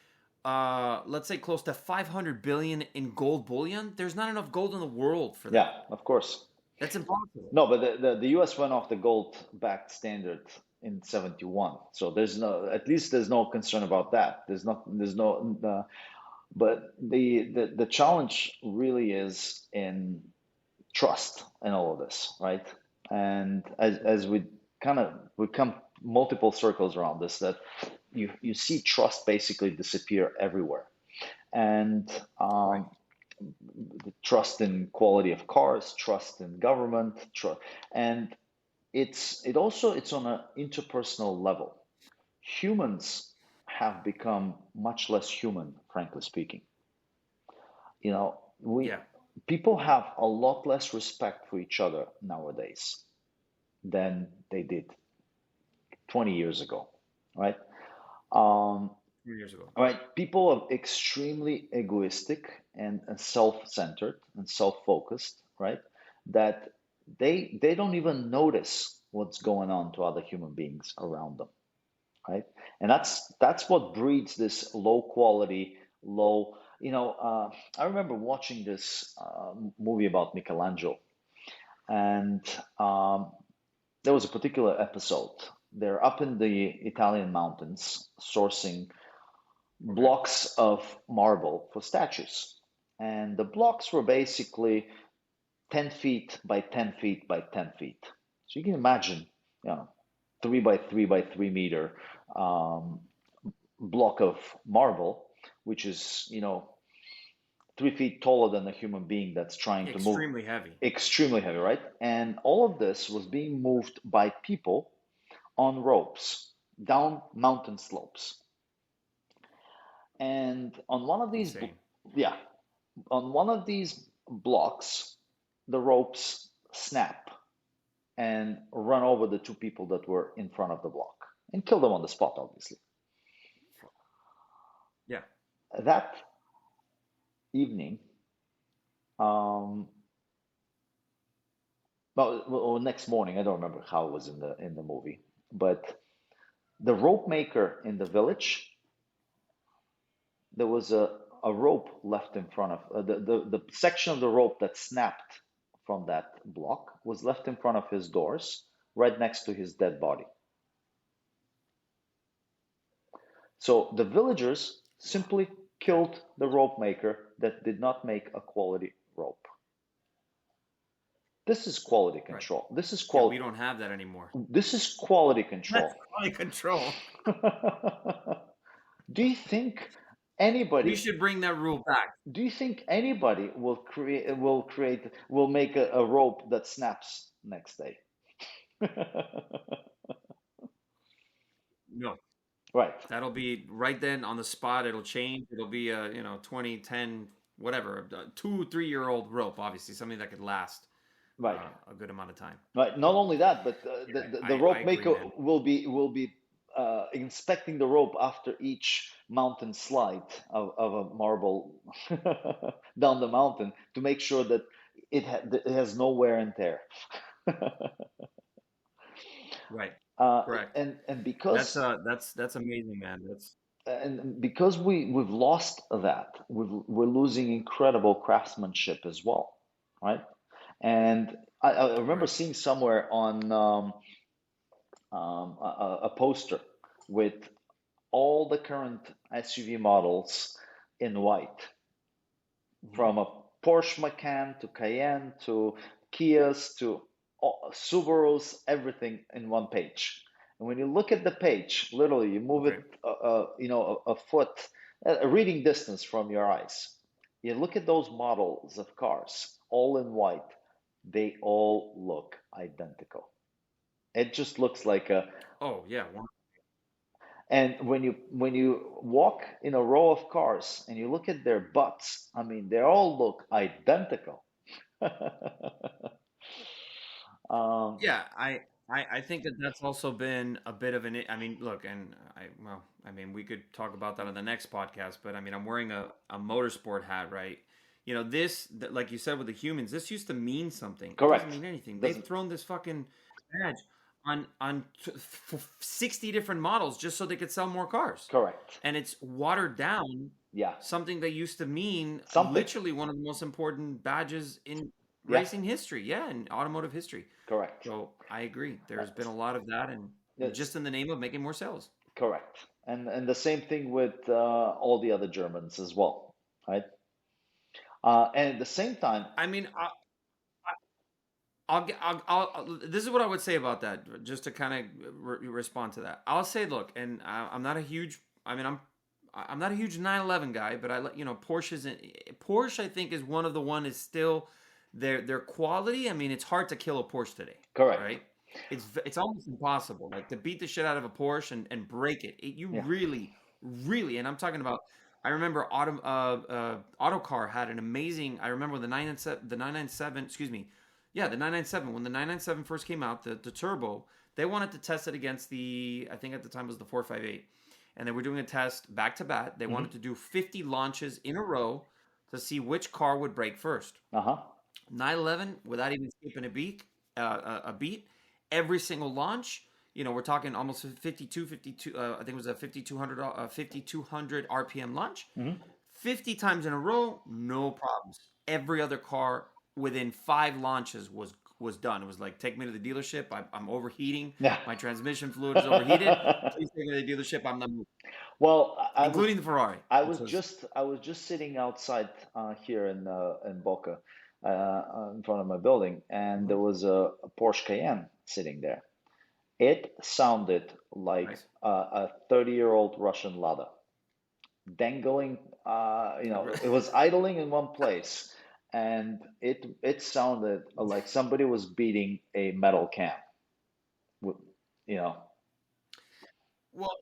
close to 500 billion in gold bullion. There's not enough gold in the world for Yeah, that. of course. That's impossible. No, but the US went off the gold-backed standard in 71. So at least there's no concern about that. There's no, but the challenge really is in trust in all of this, right? And as we come multiple circles around this, that you see trust basically disappear everywhere. And Right. the trust in quality of cars, trust in government, and it's on an interpersonal level. Humans have become much less human, frankly speaking. You know, we Yeah. people have a lot less respect for each other nowadays than they did 20 years ago, right? Um, 2 years ago. right? People are extremely egoistic and self-centered and self-focused, right? That they don't even notice what's going on to other human beings around them, right? And that's what breeds this low quality, low. I remember watching this movie about Michelangelo, and um, there was a particular episode. They're up in the Italian mountains sourcing Okay. blocks of marble for statues. And the blocks were basically 10 feet by 10 feet by 10 feet. So you can imagine, 3 by 3 by 3 meter um, block of marble, which is, 3 feet taller than a human being that's trying to move. Extremely heavy. Extremely heavy, right? And all of this was being moved by people on ropes down mountain slopes. And on one of these, Insane. yeah, on one of these blocks, the ropes snap and run over the two people that were in front of the block and kill them on the spot, obviously. Yeah. That evening, um, well, next morning, I don't remember how it was in the movie, but the rope maker in the village, there was a rope left in front of the section of the rope that snapped from that block was left in front of his doors, right next to his dead body. So the villagers simply killed the rope maker that did not make a quality rope. This is quality Right. control. This is Yeah, we quality. don't have that anymore. This is quality That's control. quality control. Do you think We anybody? should bring that rule back. Do you think anybody will make a rope that snaps next day? No. Right, That'll be right then on the spot. It'll change. It'll be a 20, 10, whatever, 2, 3 year old rope. Obviously, something that could last right, a good amount of time. right. Not only that, but Yeah, the I rope agree, maker man. will be inspecting the rope after each mountain slide of a marble down the mountain to make sure that that it has no wear and tear. Right. uh, Correct. and That's because that's amazing, man. That's and because we've lost that, we're losing incredible craftsmanship as well, right? And I remember right. seeing somewhere on a poster with all the current SUV models in white, Mhm. from a Porsche Macan to Cayenne to Kias to Subarus, everything in one page. And when you look at the page, literally, you move it, Okay. a foot, a reading distance from your eyes. You look at those models of cars, all in white. They all look identical. It just looks like a. Oh yeah. And when you walk in a row of cars and you look at their butts, I mean, they all look identical. um, Yeah. I think that that's also been a bit of an. I mean, look, and I mean, we could talk about that on the next podcast, but I mean, I'm wearing a motorsport hat, right? Like you said with the humans, this used to mean something. It doesn't correct. mean anything. They've Doesn't thrown this fucking badge on 60 different models just so they could sell more cars, correct. and it's watered down Yeah, something that used to mean something. literally one of the most important badges in Yeah, racing history, yeah, in automotive history. correct. So I agree. There's been That's, a lot of that, and just that's in the name of making more sales. correct. And the same thing with all the other Germans as well, right? And at the same time, I mean, this is what I would say about that, just to kind of respond to that. I'll say, look, and I'm not a huge. I mean, I'm not a huge 911 guy, but Porsche. I think is one of the one is still their quality. I mean, it's hard to kill a Porsche today, correct. right? It's almost impossible, like to beat the shit out of a Porsche and break it. You Yeah, really, really, and I'm talking about. I remember Autocar had an amazing. I remember the 997. Excuse me, yeah, the 997. When the 997 first came out, the turbo, they wanted to test it against the. I think at the time it was the 458, and they were doing a test back to back. They wanted to do 50 launches in a row to see which car would break first. Uh-huh. 911 without even skipping a beat. Every single launch, we're talking almost 52. I think it was a 5200 RPM launch. 50 times in a row, no problems. Every other car within 5 launches was done. It was like, take me to the dealership. I'm overheating. Yeah. My transmission fluid is overheated. Please take me to the dealership. I'm not moving. Well, including the Ferrari. I was just sitting outside here in Boca, in front of my building, and there was a Porsche Cayenne sitting there. It sounded like Nice. A 30-year-old Russian Lada, dangling. It was idling in one place, and it sounded like somebody was beating a metal can. You know. Well,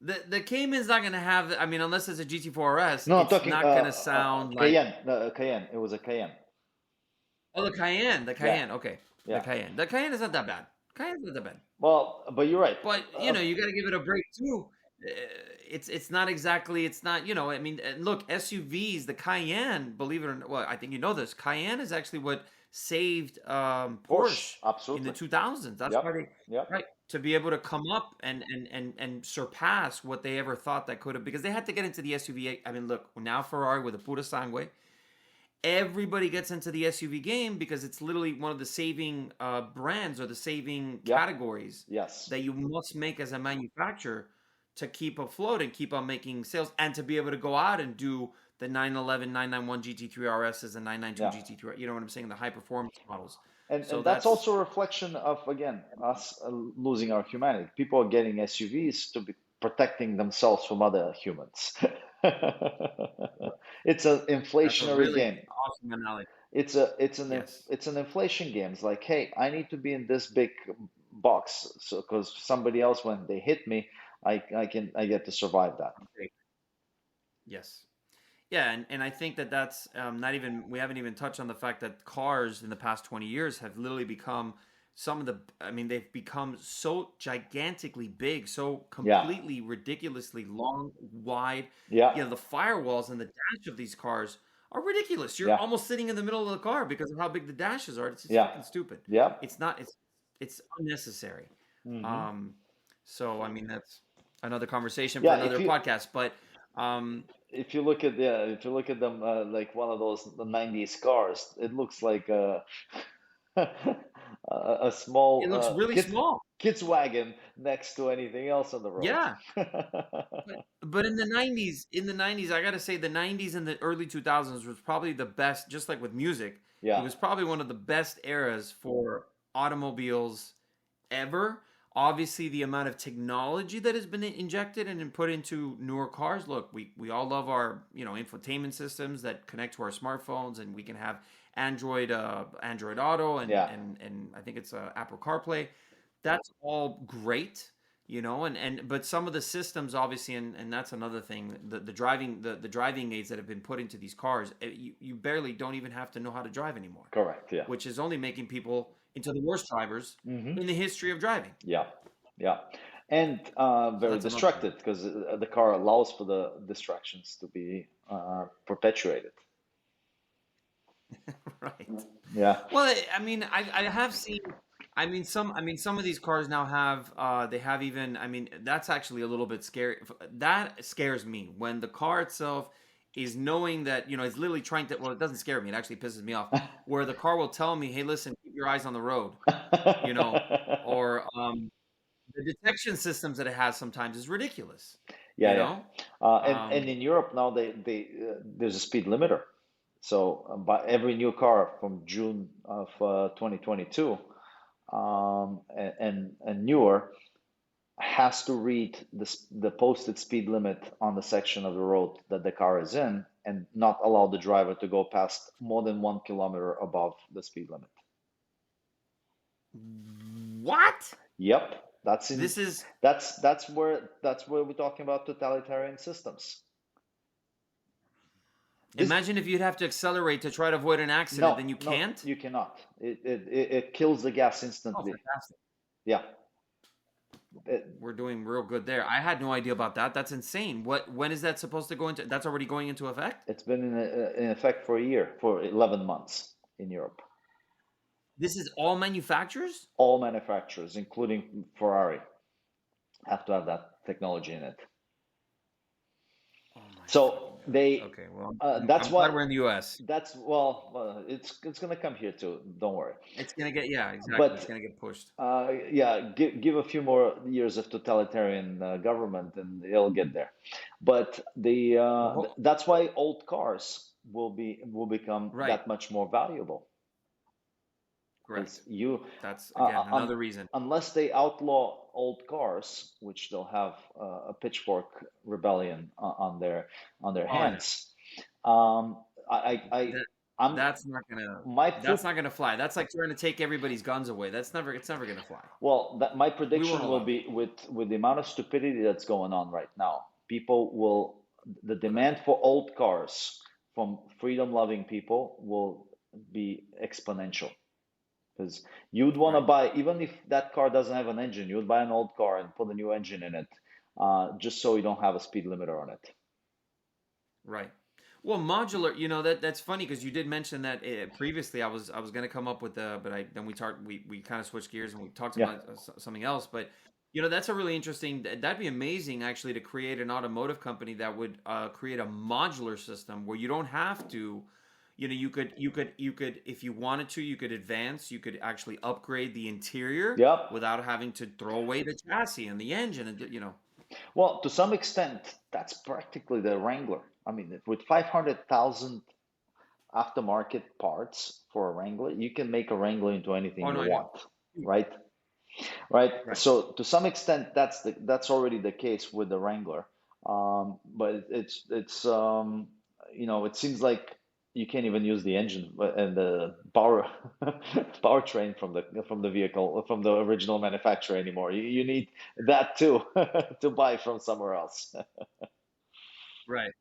the Cayman's not going to have. I mean, unless it's a GT4 RS, No, I'm it's talking not going to sound like. Cayenne. Cayenne. It was a Cayenne. Oh, the Cayenne. The Cayenne. Yeah. Okay. Yeah. The Cayenne. The Cayenne is not that bad. Cayenne's not that bad. Well, but you're right. But you got to give it a break too. It's not exactly. It's not. I mean, look, SUVs. The Cayenne. Believe it or not. Well, I think you know this. Cayenne is actually what saved Porsche absolutely. in the 2000s. That's Yep. why they. Yep. Right. To be able to come up and surpass what they ever thought that could have, because they had to get into the SUV. I mean, look, now Ferrari with the Pura Sangue, everybody gets into the SUV game because it's literally one of the saving brands or the saving categories Yes. that you must make as a manufacturer to keep afloat and keep on making sales, and to be able to go out and do the 911, 991 GT3 RSs and 992 GT3. You know what I'm saying? The high performance models. And, So and that's also a reflection of, again, us losing our humanity. People are getting SUVs to be protecting themselves from other humans. It's an that's a inflationary really game. awesome analogy. It's an inflation game. It's like, hey, I need to be in this big box, so because somebody else, when they hit me, I get to survive that. Yes. Yeah, and I think that's not even, we haven't even touched on the fact that cars in the past 20 years have literally become they've become so gigantically big, so completely ridiculously long, wide. Yeah. The firewalls and the dash of these cars are ridiculous. You're almost sitting in the middle of the car because of how big the dashes are. It's just fucking stupid. Yeah. It's not, it's unnecessary. So, I mean, that's another conversation for another podcast, but if you look at them like one of those the 90s cars, it looks like a small it looks really small. kid's wagon next to anything else on the road. Yeah. But in the 90s, I got to say the 90s and the early 2000s was probably the best, just like with music. Yeah. It was probably one of the best eras for automobiles ever. Obviously, the amount of technology that has been injected and put into newer cars. Look, we all love our infotainment systems that connect to our smartphones, and we can have Android Auto, and I think it's Apple CarPlay. That's all great, but some of the systems, obviously, and that's another thing. The driving aids that have been put into these cars, you barely don't even have to know how to drive anymore. Correct. Yeah. Which is only making people into the worst drivers in the history of driving. Yeah, and very distracted because the car allows for the distractions to be perpetuated. Right. Yeah. Well, I mean, I have seen. Some of these cars now have. They have even. I mean, that's actually a little bit scary. That scares me when the car itself is knowing that it's literally trying to. Well, it doesn't scare me. It actually pisses me off. Where the car will tell me, "Hey, listen, keep your eyes on the road," or the detection systems that it has sometimes is ridiculous. Yeah. And in Europe now, there's a speed limiter. So by every new car from June of 2022 and newer has to read the posted speed limit on the section of the road that the car is in, and not allow the driver to go past more than 1 kilometer above the speed limit. What? Yep. That's where we're talking about totalitarian systems. This Imagine if you'd have to accelerate to try to avoid an accident, then you no, can't. you cannot. It kills the gas Oh, instantly. fantastic! Yeah. It- We're doing real good there. I had no idea about that. That's insane. When is that supposed to go into? That's already going into effect. it's been in effect for a year, for 11 months in Europe. This is all manufacturers. All manufacturers, including Ferrari, have to have that technology in it. Oh my fucking So god. they, Okay, well, that's I'm why. glad we're in the U.S. That's it's gonna come here too. Don't worry. It's gonna get, yeah, exactly. It's But gonna get pushed. yeah, give a few more years of totalitarian government, and it'll get there. But Well, that's why old cars will become right, that much more valuable. Because correct. you, That's uh, again uh, un, another reason. unless they outlaw old cars, which they'll have a pitchfork rebellion on their Oh, I know. hands, um, I That I'm that's not gonna my that's not gonna fly. That's like trying to take everybody's guns away. It's never gonna fly. Well, my We won't prediction will allow it. be with the amount of stupidity that's going on right now, the demand for old cars from freedom-loving people will be exponential. Because you'd want to Right, buy, even if that car doesn't have an engine, you'd buy an old car and put a new engine in it, just so you don't have a speed limiter on it. right. Well, modular, that's funny because you did mention that previously. I was gonna come up with but then we kind of switched gears and we talked Yeah. about something else. But that's a really interesting. That'd be amazing actually to create an automotive company that would create a modular system where you don't have to. You could if you wanted to, you could advance. You could actually upgrade the interior Yep. without having to throw away the chassis and the engine, and. Well, to some extent, that's practically the Wrangler. I mean, with 500,000 aftermarket parts for a Wrangler, you can make a Wrangler into anything Oh you no, I know. want, right? Right. Right. So to some extent, that's already the case with the Wrangler. But it seems like you can't even use the engine and the powertrain from the vehicle from the original manufacturer anymore. You need that too to buy from somewhere else. Right.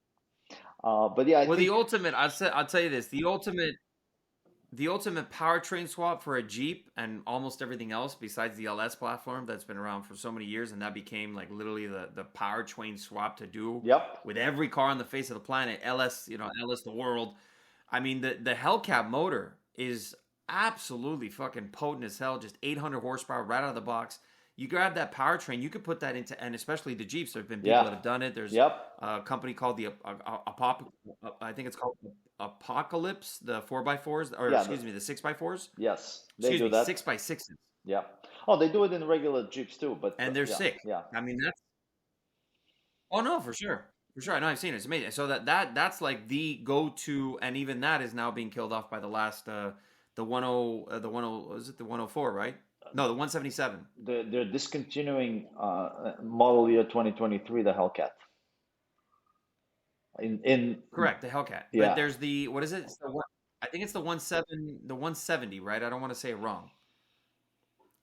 But yeah, I Well, the think ultimate, I'll tell you this, the ultimate powertrain swap for a Jeep and almost everything else besides the LS platform that's been around for so many years, and that became like literally the powertrain swap to do yep, with every car on the face of the planet. LS, LS the world. I mean, the Hellcat motor is absolutely fucking potent as hell. Just 800 horsepower right out of the box. You grab that powertrain, you could put that into, and especially the Jeeps. There have been people yeah, that have done it. There's yep, a company called I think it's called Apocalypse, the 4x4s, or yeah, excuse me, the 6x4s. yes, they Excuse do me, that. 6x6s, Yeah. Oh, they do it in regular Jeeps too, but and they're yeah, sick. yeah. I mean, that's oh no, for sure. For sure, I know I've seen it. It's amazing. So that's like the go-to, and even that is now being killed off by the last the 10 is it the 104, right? No, the 177. They're discontinuing model year 2023, the Hellcat. In Correct, the Hellcat. But Yeah, there's the what is it? It's the one, I think it's the 170, right? I don't want to say it wrong.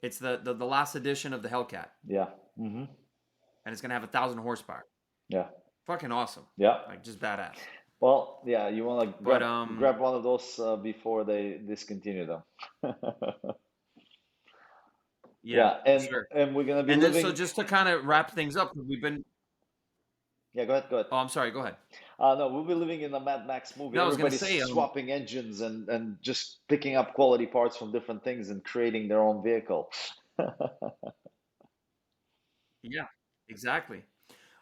It's the last edition of the Hellcat, yeah, hmm, and it's gonna have 1,000 horsepower. yeah, Fucking awesome, yeah. like just badass. Well, yeah, you want to But grab one of those before they discontinue them. yeah, Yeah, for sure. and we're gonna be And then so living. just to kind of wrap things up, we've been. Yeah, go ahead, go ahead. Oh, I'm sorry. Go ahead. No, we'll be living in a Mad Max movie. No, I was gonna Everybody's say swapping engines and just picking up quality parts from different things and creating their own vehicle. yeah, exactly.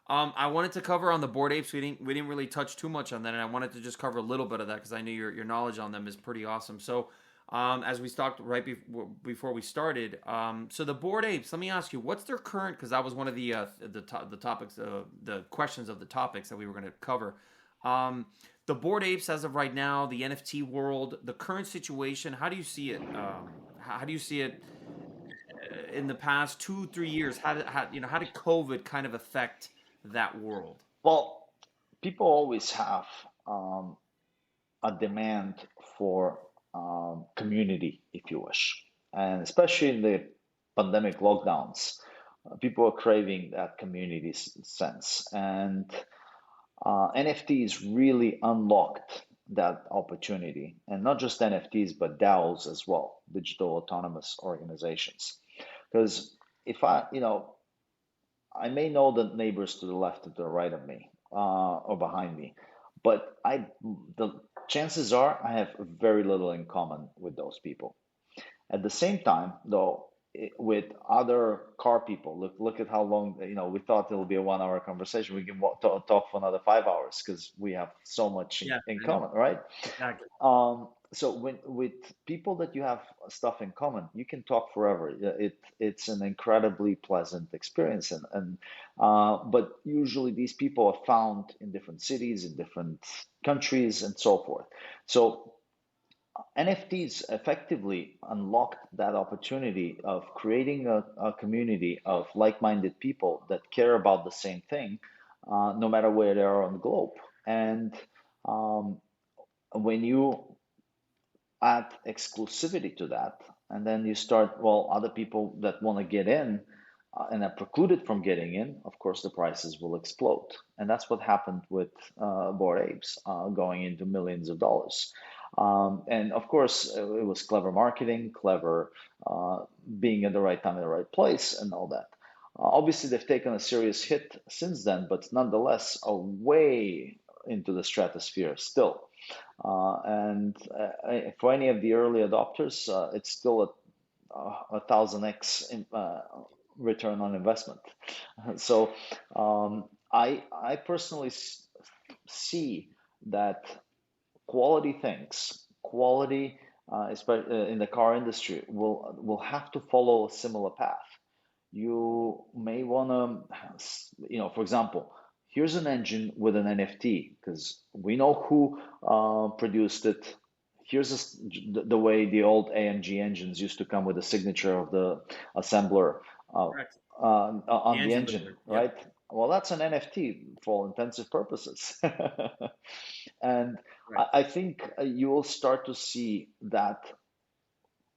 I wanted to cover on the Board Apes. We didn't really touch too much on that, and I wanted to just cover a little bit of that because I knew your knowledge on them is pretty awesome. So, as we talked right before we started, so the Board Apes. Let me ask you, what's their current? Because that was one of the topics, the questions of the topics that we were going to cover. The Board Apes, as of right now, the NFT world, the current situation. How do you see it? How do you see it in the past 2-3 years? How did COVID kind of affect that world? Well, people always have a demand for community, if you wish, and especially in the pandemic lockdowns, people are craving that community sense. And NFTs really unlocked that opportunity, and not just NFTs, but DAOs as well, digital autonomous organizations. Because if I may know the neighbors to the left or to the right of me, or behind me, but the chances are I have very little in common with those people. At the same time, though, with other car people, look at how long, we thought it'll be a 1 hour conversation. We can talk for another 5 hours because we have so much Yeah, in I know. common, right? Exactly. So when with people that you have stuff in common, you can talk forever. It's an incredibly pleasant experience, but usually these people are found in different cities, in different countries, and so forth. So NFTs effectively unlocked that opportunity of creating a community of like-minded people that care about the same thing, no matter where they are on the globe. And um, when you add exclusivity to that, and then you start, well, other people that want to get in and are precluded from getting in, of course, the prices will explode. And that's what happened with Board Apes going into millions of dollars. And of course, it was clever marketing, clever being at the right time in the right place, and all that. Obviously, they've taken a serious hit since then, but nonetheless, are way into the stratosphere still. And for any of the early adopters, it's still a 1000x return on investment. So I personally see that quality things, quality, especially in the car industry, will have to follow a similar path. You may want to, for example, here's an engine with an NFT because we know who produced it. Here's the way the old AMG engines used to come with the signature of the assembler uh, Correct. The on the engine engine, builder. Yep. right? Well, that's an NFT for all intensive purposes. And Right. I think you will start to see that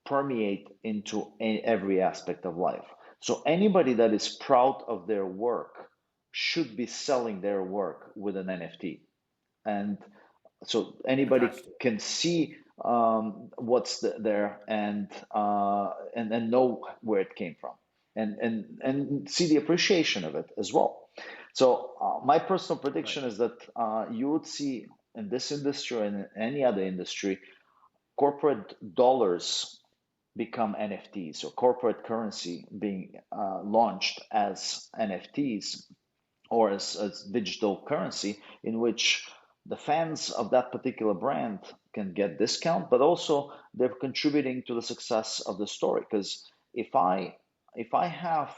permeate into every aspect of life. So anybody that is proud of their work should be selling their work with an NFT. And so anybody Attached to it. can see what's there and know where it came from and see the appreciation of it as well. So my personal Right. prediction is that you would see in this industry and in any other industry corporate dollars become NFTs or corporate currency being launched as NFTs or as digital currency in which the fans of that particular brand can get discount, but also they're contributing to the success of the story. Because if I have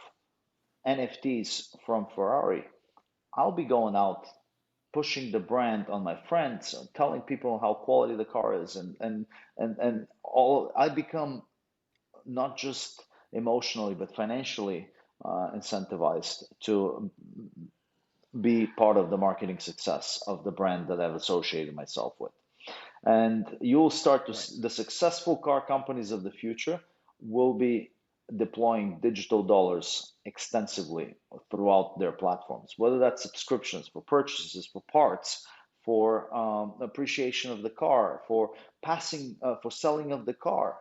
NFTs from Ferrari, I'll be going out pushing the brand on my friends, telling people how quality the car is, and all. I become not just emotionally but financially incentivized to be part of the marketing success of the brand that I've associated myself with. And you'll start to Right. the successful car companies of the future will be deploying digital dollars extensively throughout their platforms, whether that's subscriptions for purchases, for parts, for appreciation of the car, for for selling of the car,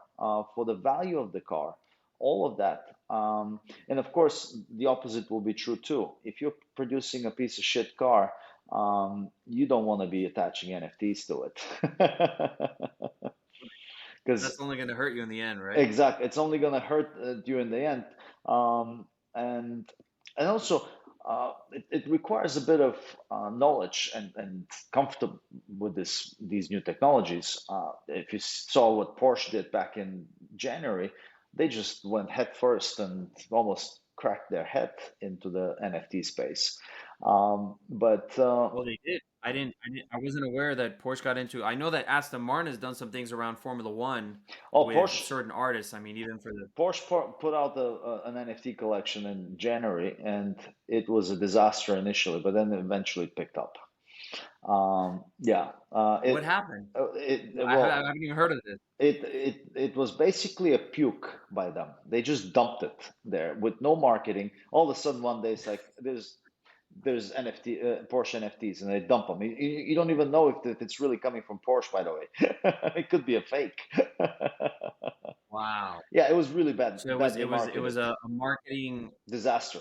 for the value of the car, all of that. And of course, the opposite will be true too. If you're producing a piece of shit car, you don't want to be attaching NFTs to it. That's Because only going to hurt you in the end, right? exactly, it's only going to hurt you in the end. Um, and also, it requires a bit of knowledge and comfort with these new technologies. If you saw what Porsche did back in January, they just went head first and almost cracked their head into the NFT space. But Well, they did. I wasn't aware that Porsche got into. I know that Aston Martin has done some things around Formula One oh, with certain artists. I mean, even for the Porsche put out an NFT collection in January, and it was a disaster initially, but then eventually picked up. Yeah, what happened? I well, haven't even heard of this. it was basically a puke by them. They just dumped it there with no marketing. All of a sudden, one day, it's like there's NFT Porsche NFTs, and they dump them. You don't even know if it's really coming from Porsche, by the way. It could be a fake. Wow. Yeah, it was really bad, So badly it marketed. was a marketing. Disaster.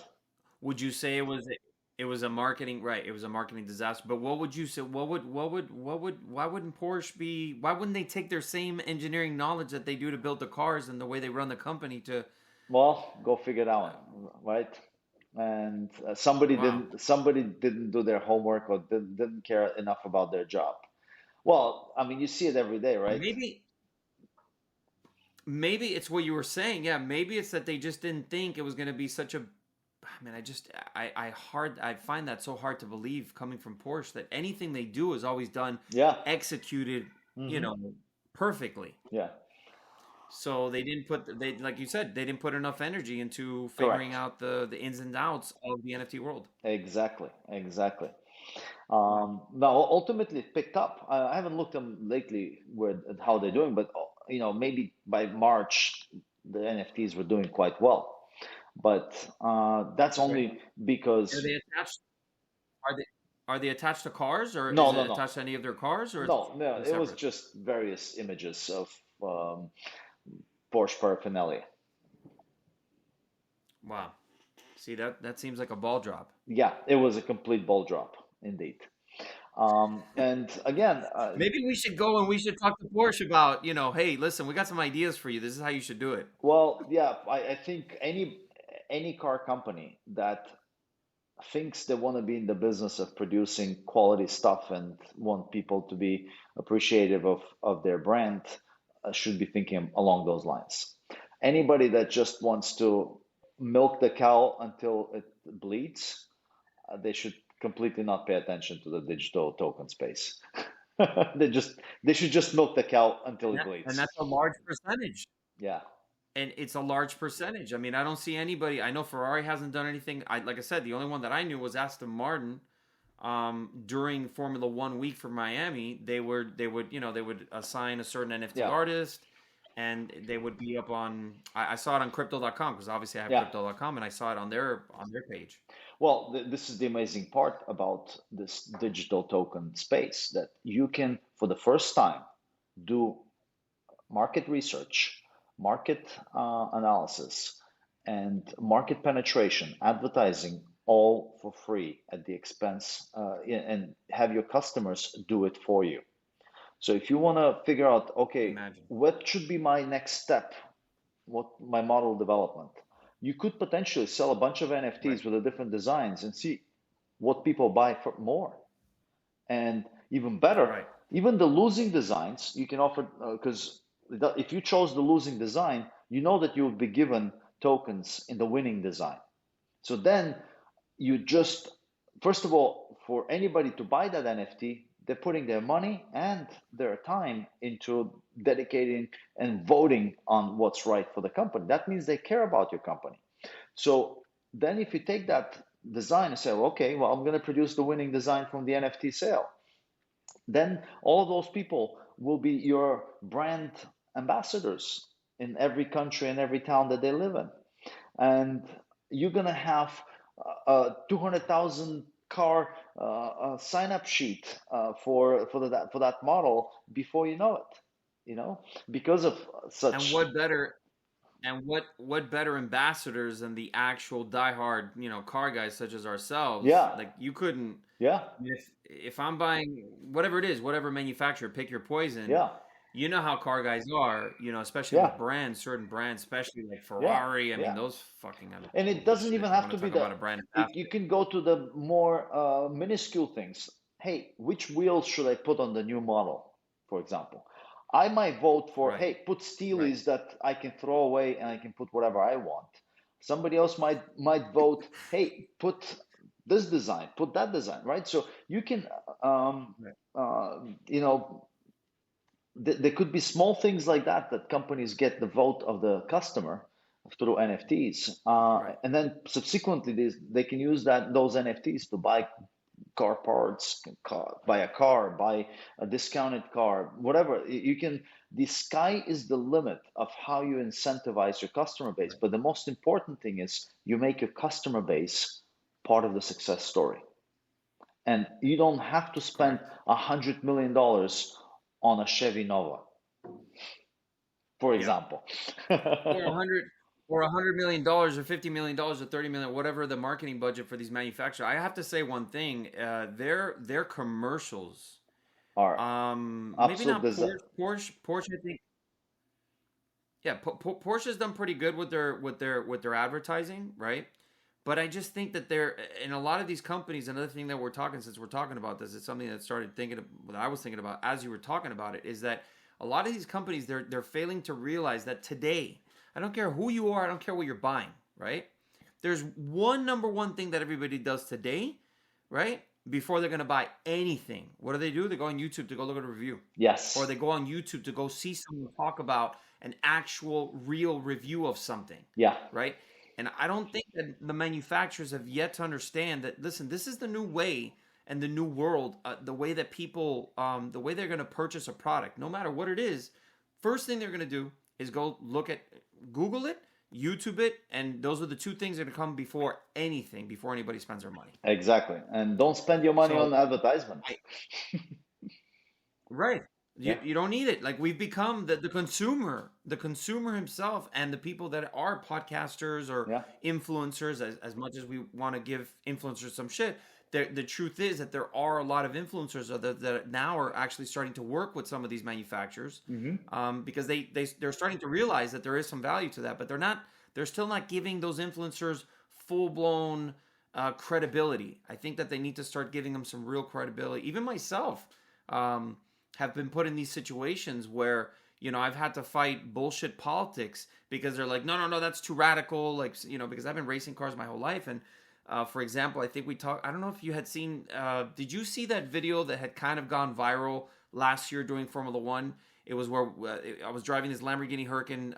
Would you say it was a marketing, right? It was a marketing disaster. But what would you say? Why wouldn't Porsche be? Why wouldn't they take their same engineering knowledge that they do to build the cars and the way they run the company to? Well, go figure it out, right? And somebody Wow. didn't do their homework, or didn't care enough about their job. Well, I mean, you see it every day, right? Maybe maybe it's what you were saying. Yeah, maybe it's that they just didn't think it was going to be such a. I mean, I find that so hard to believe coming from Porsche that anything they do is always done, Yeah. executed, you Hmm. know, perfectly. Yeah. So they didn't put they like you said they didn't put enough energy into figuring Correct. out the ins and outs of the NFT world. Exactly. Exactly. Wow. Now, ultimately, it picked up. I haven't looked them lately where how they're doing, but maybe by March the NFTs were doing quite well. But that's Right. only Are because they attached? Are they are they attached to cars, or no, is no, it no, attached to any of their cars, or no, no. it's It was separate? just various images of um, Porsche paraphernalia. Wow. See that seems like a ball drop. Yeah, it was a complete ball drop, indeed. And again, Maybe we should go and we should talk to Porsche about, hey, listen, we got some ideas for you. This is how you should do it. well, yeah, I think any car company that thinks they want to be in the business of producing quality stuff and want people to be appreciative of their brand should be thinking along those lines. Anybody that just wants to milk the cow until it bleeds, they should completely not pay attention to the digital token space. They should just milk the cow until And, it and bleeds. that's a large percentage. Yeah, And it's a large percentage. I mean, I don't see anybody. I know Ferrari hasn't done anything. Like I said, the only one that I knew was Aston Martin. During Formula One week for Miami, they would assign a certain NFT yeah, artist, and they would be up on. I saw it on Crypto.com because obviously I have yeah. Crypto.com, and I saw it on their page. Well, this is the amazing part about this digital token space that you can, for the first time, do market research, market analysis, and market penetration, advertising all for free at the expense, and have your customers do it for you. So if you want to figure out, okay, Imagine. what should be my next step, what my model development, you could potentially sell a bunch of Right. NFTs with the different designs and see what people buy for more. And even better, Right. even the losing designs you can offer, because if you chose the losing design, you know that you will be given tokens in the winning design. So then you just, first of all, for anybody to buy that NFT, they're putting their money and their time into dedicating and voting on what's right for the company. That means they care about your company. So then if you take Right. that design and say, well, okay, well, I'm going to produce the winning design from the NFT sale, then all of those people will be your brand ambassadors in every country and every town that they live in. And you're going to have a 200,000 car sign up sheet for that model before you know it, because of And such. what better ambassadors than the actual diehard, car guys such as ourselves? Yeah, Like you couldn't. yeah, If I'm buying whatever it is, whatever manufacturer, pick your poison. yeah, You know how car guys are, especially yeah, with brands, certain brands, especially like yeah, Ferrari. I mean, yeah. those fucking And it holy doesn't shit. even You have want to to be talk the, about a brand you ambassador? can go to the more minuscule things. Hey, which wheels should I put on the new model, for example? I might vote for, Right, hey, put right, steelies that I can throw away and I can put whatever I want. Somebody else might vote, hey, put this design, put that design, right? So you can, um, right, uh, you know, there could be small things like that companies get the vote of the customer through NFTs, right. and then subsequently they can use those NFTs to buy car parts, buy a car, buy a discounted car, whatever. You can. The sky is the limit of how you incentivize your customer base. Right. But the most important thing is you make your customer base part of the success story. And you don't have to spend Correct. $100 million on a Chevy Nova, for Yeah. example. Or $100 million or $50 million or 30 million, whatever the marketing budget for these manufacturers. I have to say one thing: their commercials, Are maybe absolute not disaster. Porsche. I think, yeah, Porsche's done pretty good with their advertising, right? But I just think that they're in a lot of these companies. Another thing that we're talking, since we're talking about this, it's something that started thinking of, what I was thinking about as you were talking about it, is that a lot of these companies, they're failing to realize that today, I don't care who you are, I don't care what you're buying, right? There's one number one thing that everybody does today, right? Before they're gonna buy anything, what do? They go on YouTube to go look at a review, or Yes. they go on YouTube to go see someone talk about an actual real review of something, Yeah. right? And I don't think that the manufacturers have yet to understand that, listen, this is the new way and the new world, the way that people, the way they're going to purchase a product, no matter what it is. First thing they're going to do is go look at, Google it, YouTube it, and those are the two things that are going to come before anything, before anybody spends their money. Exactly. And don't spend your money So on advertisement. right. Yeah. You don't need it. Like, we've become the consumer himself, and the people that are podcasters or Yeah. influencers, as much as we want to give influencers some shit, the truth is that there are a lot of influencers that now are actually starting to work with some of these manufacturers, Hmm. because they're starting to realize that there is some value to that, but they're still not giving those influencers full blown credibility. I think that they need to start giving them some real credibility. Even myself, um, have been put in these situations where, I've had to fight bullshit politics because they're like, no, no, no, that's too radical. Like, because I've been racing cars my whole life. And for example, I think I don't know if you had seen, did you see that video that had kind of gone viral last year during Formula One? It was where I was driving this Lamborghini Huracan,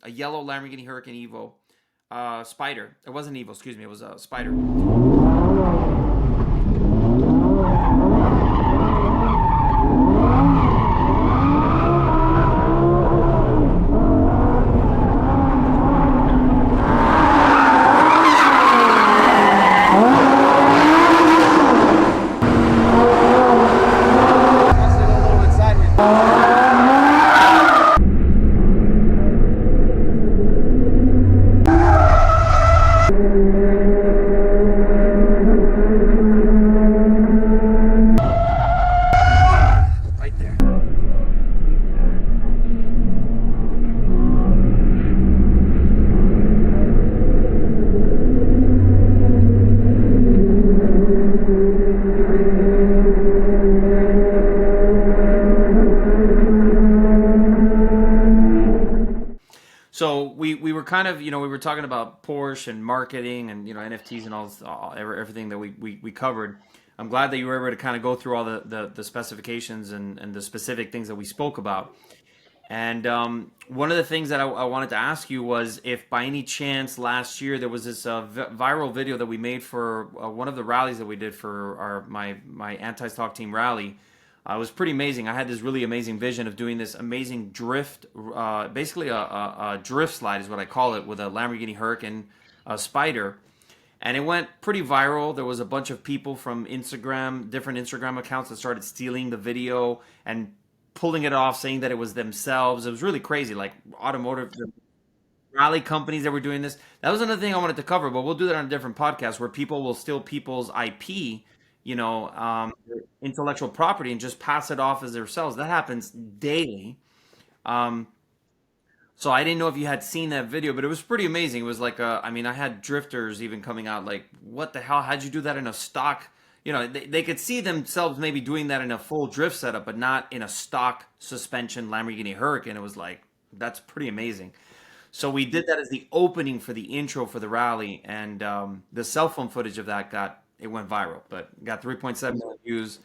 a yellow Lamborghini Huracan Evo, Spider. It wasn't Evo, excuse me. It was a Spider. Right there. So we were kind of, we were talking about Porsche and marketing and, NFTs and everything that we covered. I'm glad that you were able to kind of go through all the specifications and the specific things that we spoke about. And one of the things that I wanted to ask you was if by any chance last year there was this viral video that we made for one of the rallies that we did for my anti-stock team rally. It was pretty amazing. I had this really amazing vision of doing this amazing drift, basically a drift slide is what I call it, with a Lamborghini Huracan Spider. And it went pretty viral. There was a bunch of people from Instagram, different Instagram accounts, that started stealing the video and pulling it off, saying that it was themselves. It was really crazy, like automotive rally companies that were doing this. That was another thing I wanted to cover, but we'll do that on a different podcast, where people will steal people's IP, intellectual property, and just pass it off as themselves. That happens daily. Um, so I didn't know if you had seen that video, but it was pretty amazing. It was like, I mean, I had drifters even coming out like, what the hell? How'd you do that in a stock? They could see themselves maybe doing that in a full drift setup, but not in a stock suspension Lamborghini Huracan. It was like, that's pretty amazing. So we did that as the opening for the intro for the rally, and the cell phone footage of that it went viral, but got 3.7 million views.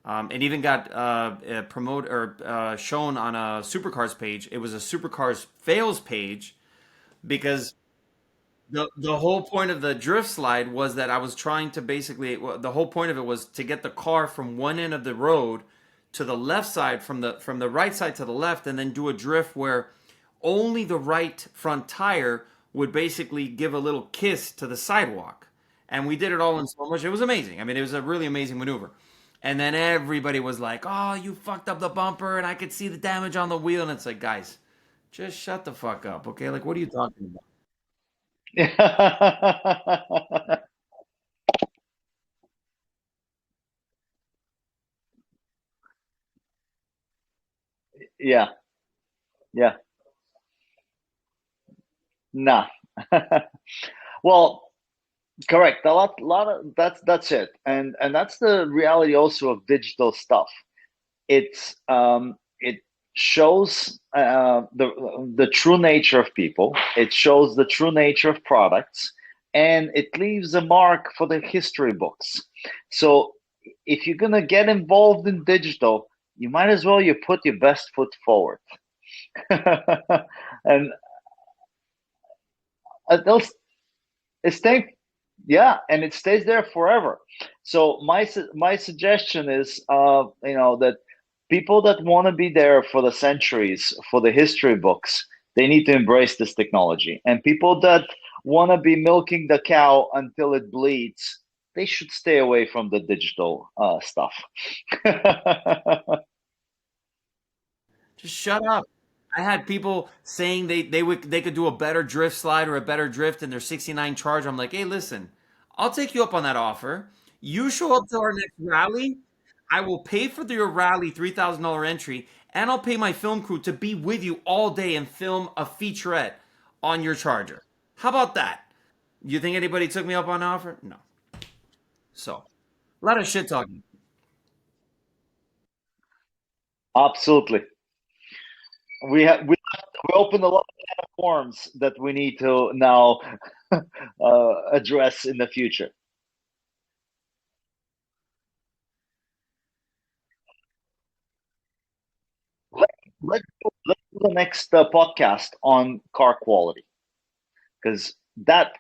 It even got promoted or shown on a Supercars page. It was a Supercars fails page because the whole point of the drift slide was that I was trying to basically, well, the whole point of it was to get the car from one end of the road to the left side, from the right side to the left, and then do a drift where only the right front tire would basically give a little kiss to the sidewalk. and we did it all in slow motion. It was amazing. I mean, it was a really amazing maneuver. And then everybody was like, "Oh, you fucked up the bumper, and I could see the damage on the wheel." And it's like, guys, just shut the fuck up, okay? Like, what are you talking about? Yeah, yeah, nah. Well, correct. A lot of that's it, and that's the reality also of digital stuff. It shows the true nature of people. It shows the true nature of products, and it leaves a mark for the history books. So if you're gonna get involved in digital, you might as well you put your best foot forward, and they'll it stay, yeah, and it stays there forever. So my suggestion is, that people that want to be there for the centuries, for the history books, they need to embrace this technology. And people that want to be milking the cow until it bleeds, they should stay away from the digital stuff. Just shut up. I had people saying they could do a better drift slide or a better drift in their 69 charge. I'm like, hey, listen, I'll take you up on that offer. You show up to our next rally. I will pay for your rally $3,000 entry, and I'll pay my film crew to be with you all day and film a featurette on your charger. How about that? You think anybody took me up on the offer? No. So, a lot of shit talking. Absolutely. We opened a lot of forms that we need to now address in the future. Let, let's do the next podcast on car quality, because that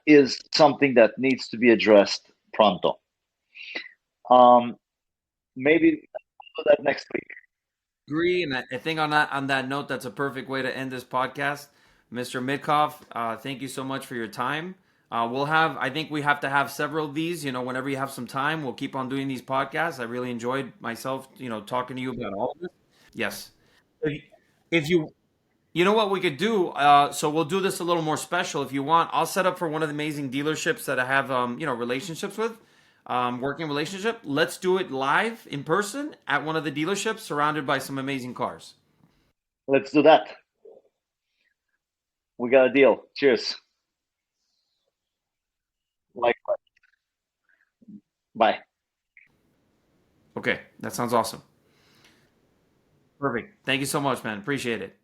is something that needs to be addressed pronto. Um, Maybe we'll do that next week. Agree, and I think on that note, that's a perfect way to end this podcast. Mr. Mitkov, thank you so much for your time. I think we have to have several of these. Whenever you have some time, we'll keep on doing these podcasts. I really enjoyed myself, talking to you about all of this. Yes. If, if you know what we could do, so we'll do this a little more special if you want. I'll set up for one of the amazing dealerships that I have, relationships with, working relationship. Let's do it live in person at one of the dealerships, surrounded by some amazing cars. Let's do that. We got a deal. Cheers. Like, bye. Okay, that sounds awesome. Perfect. Thank you so much, man. Appreciate it.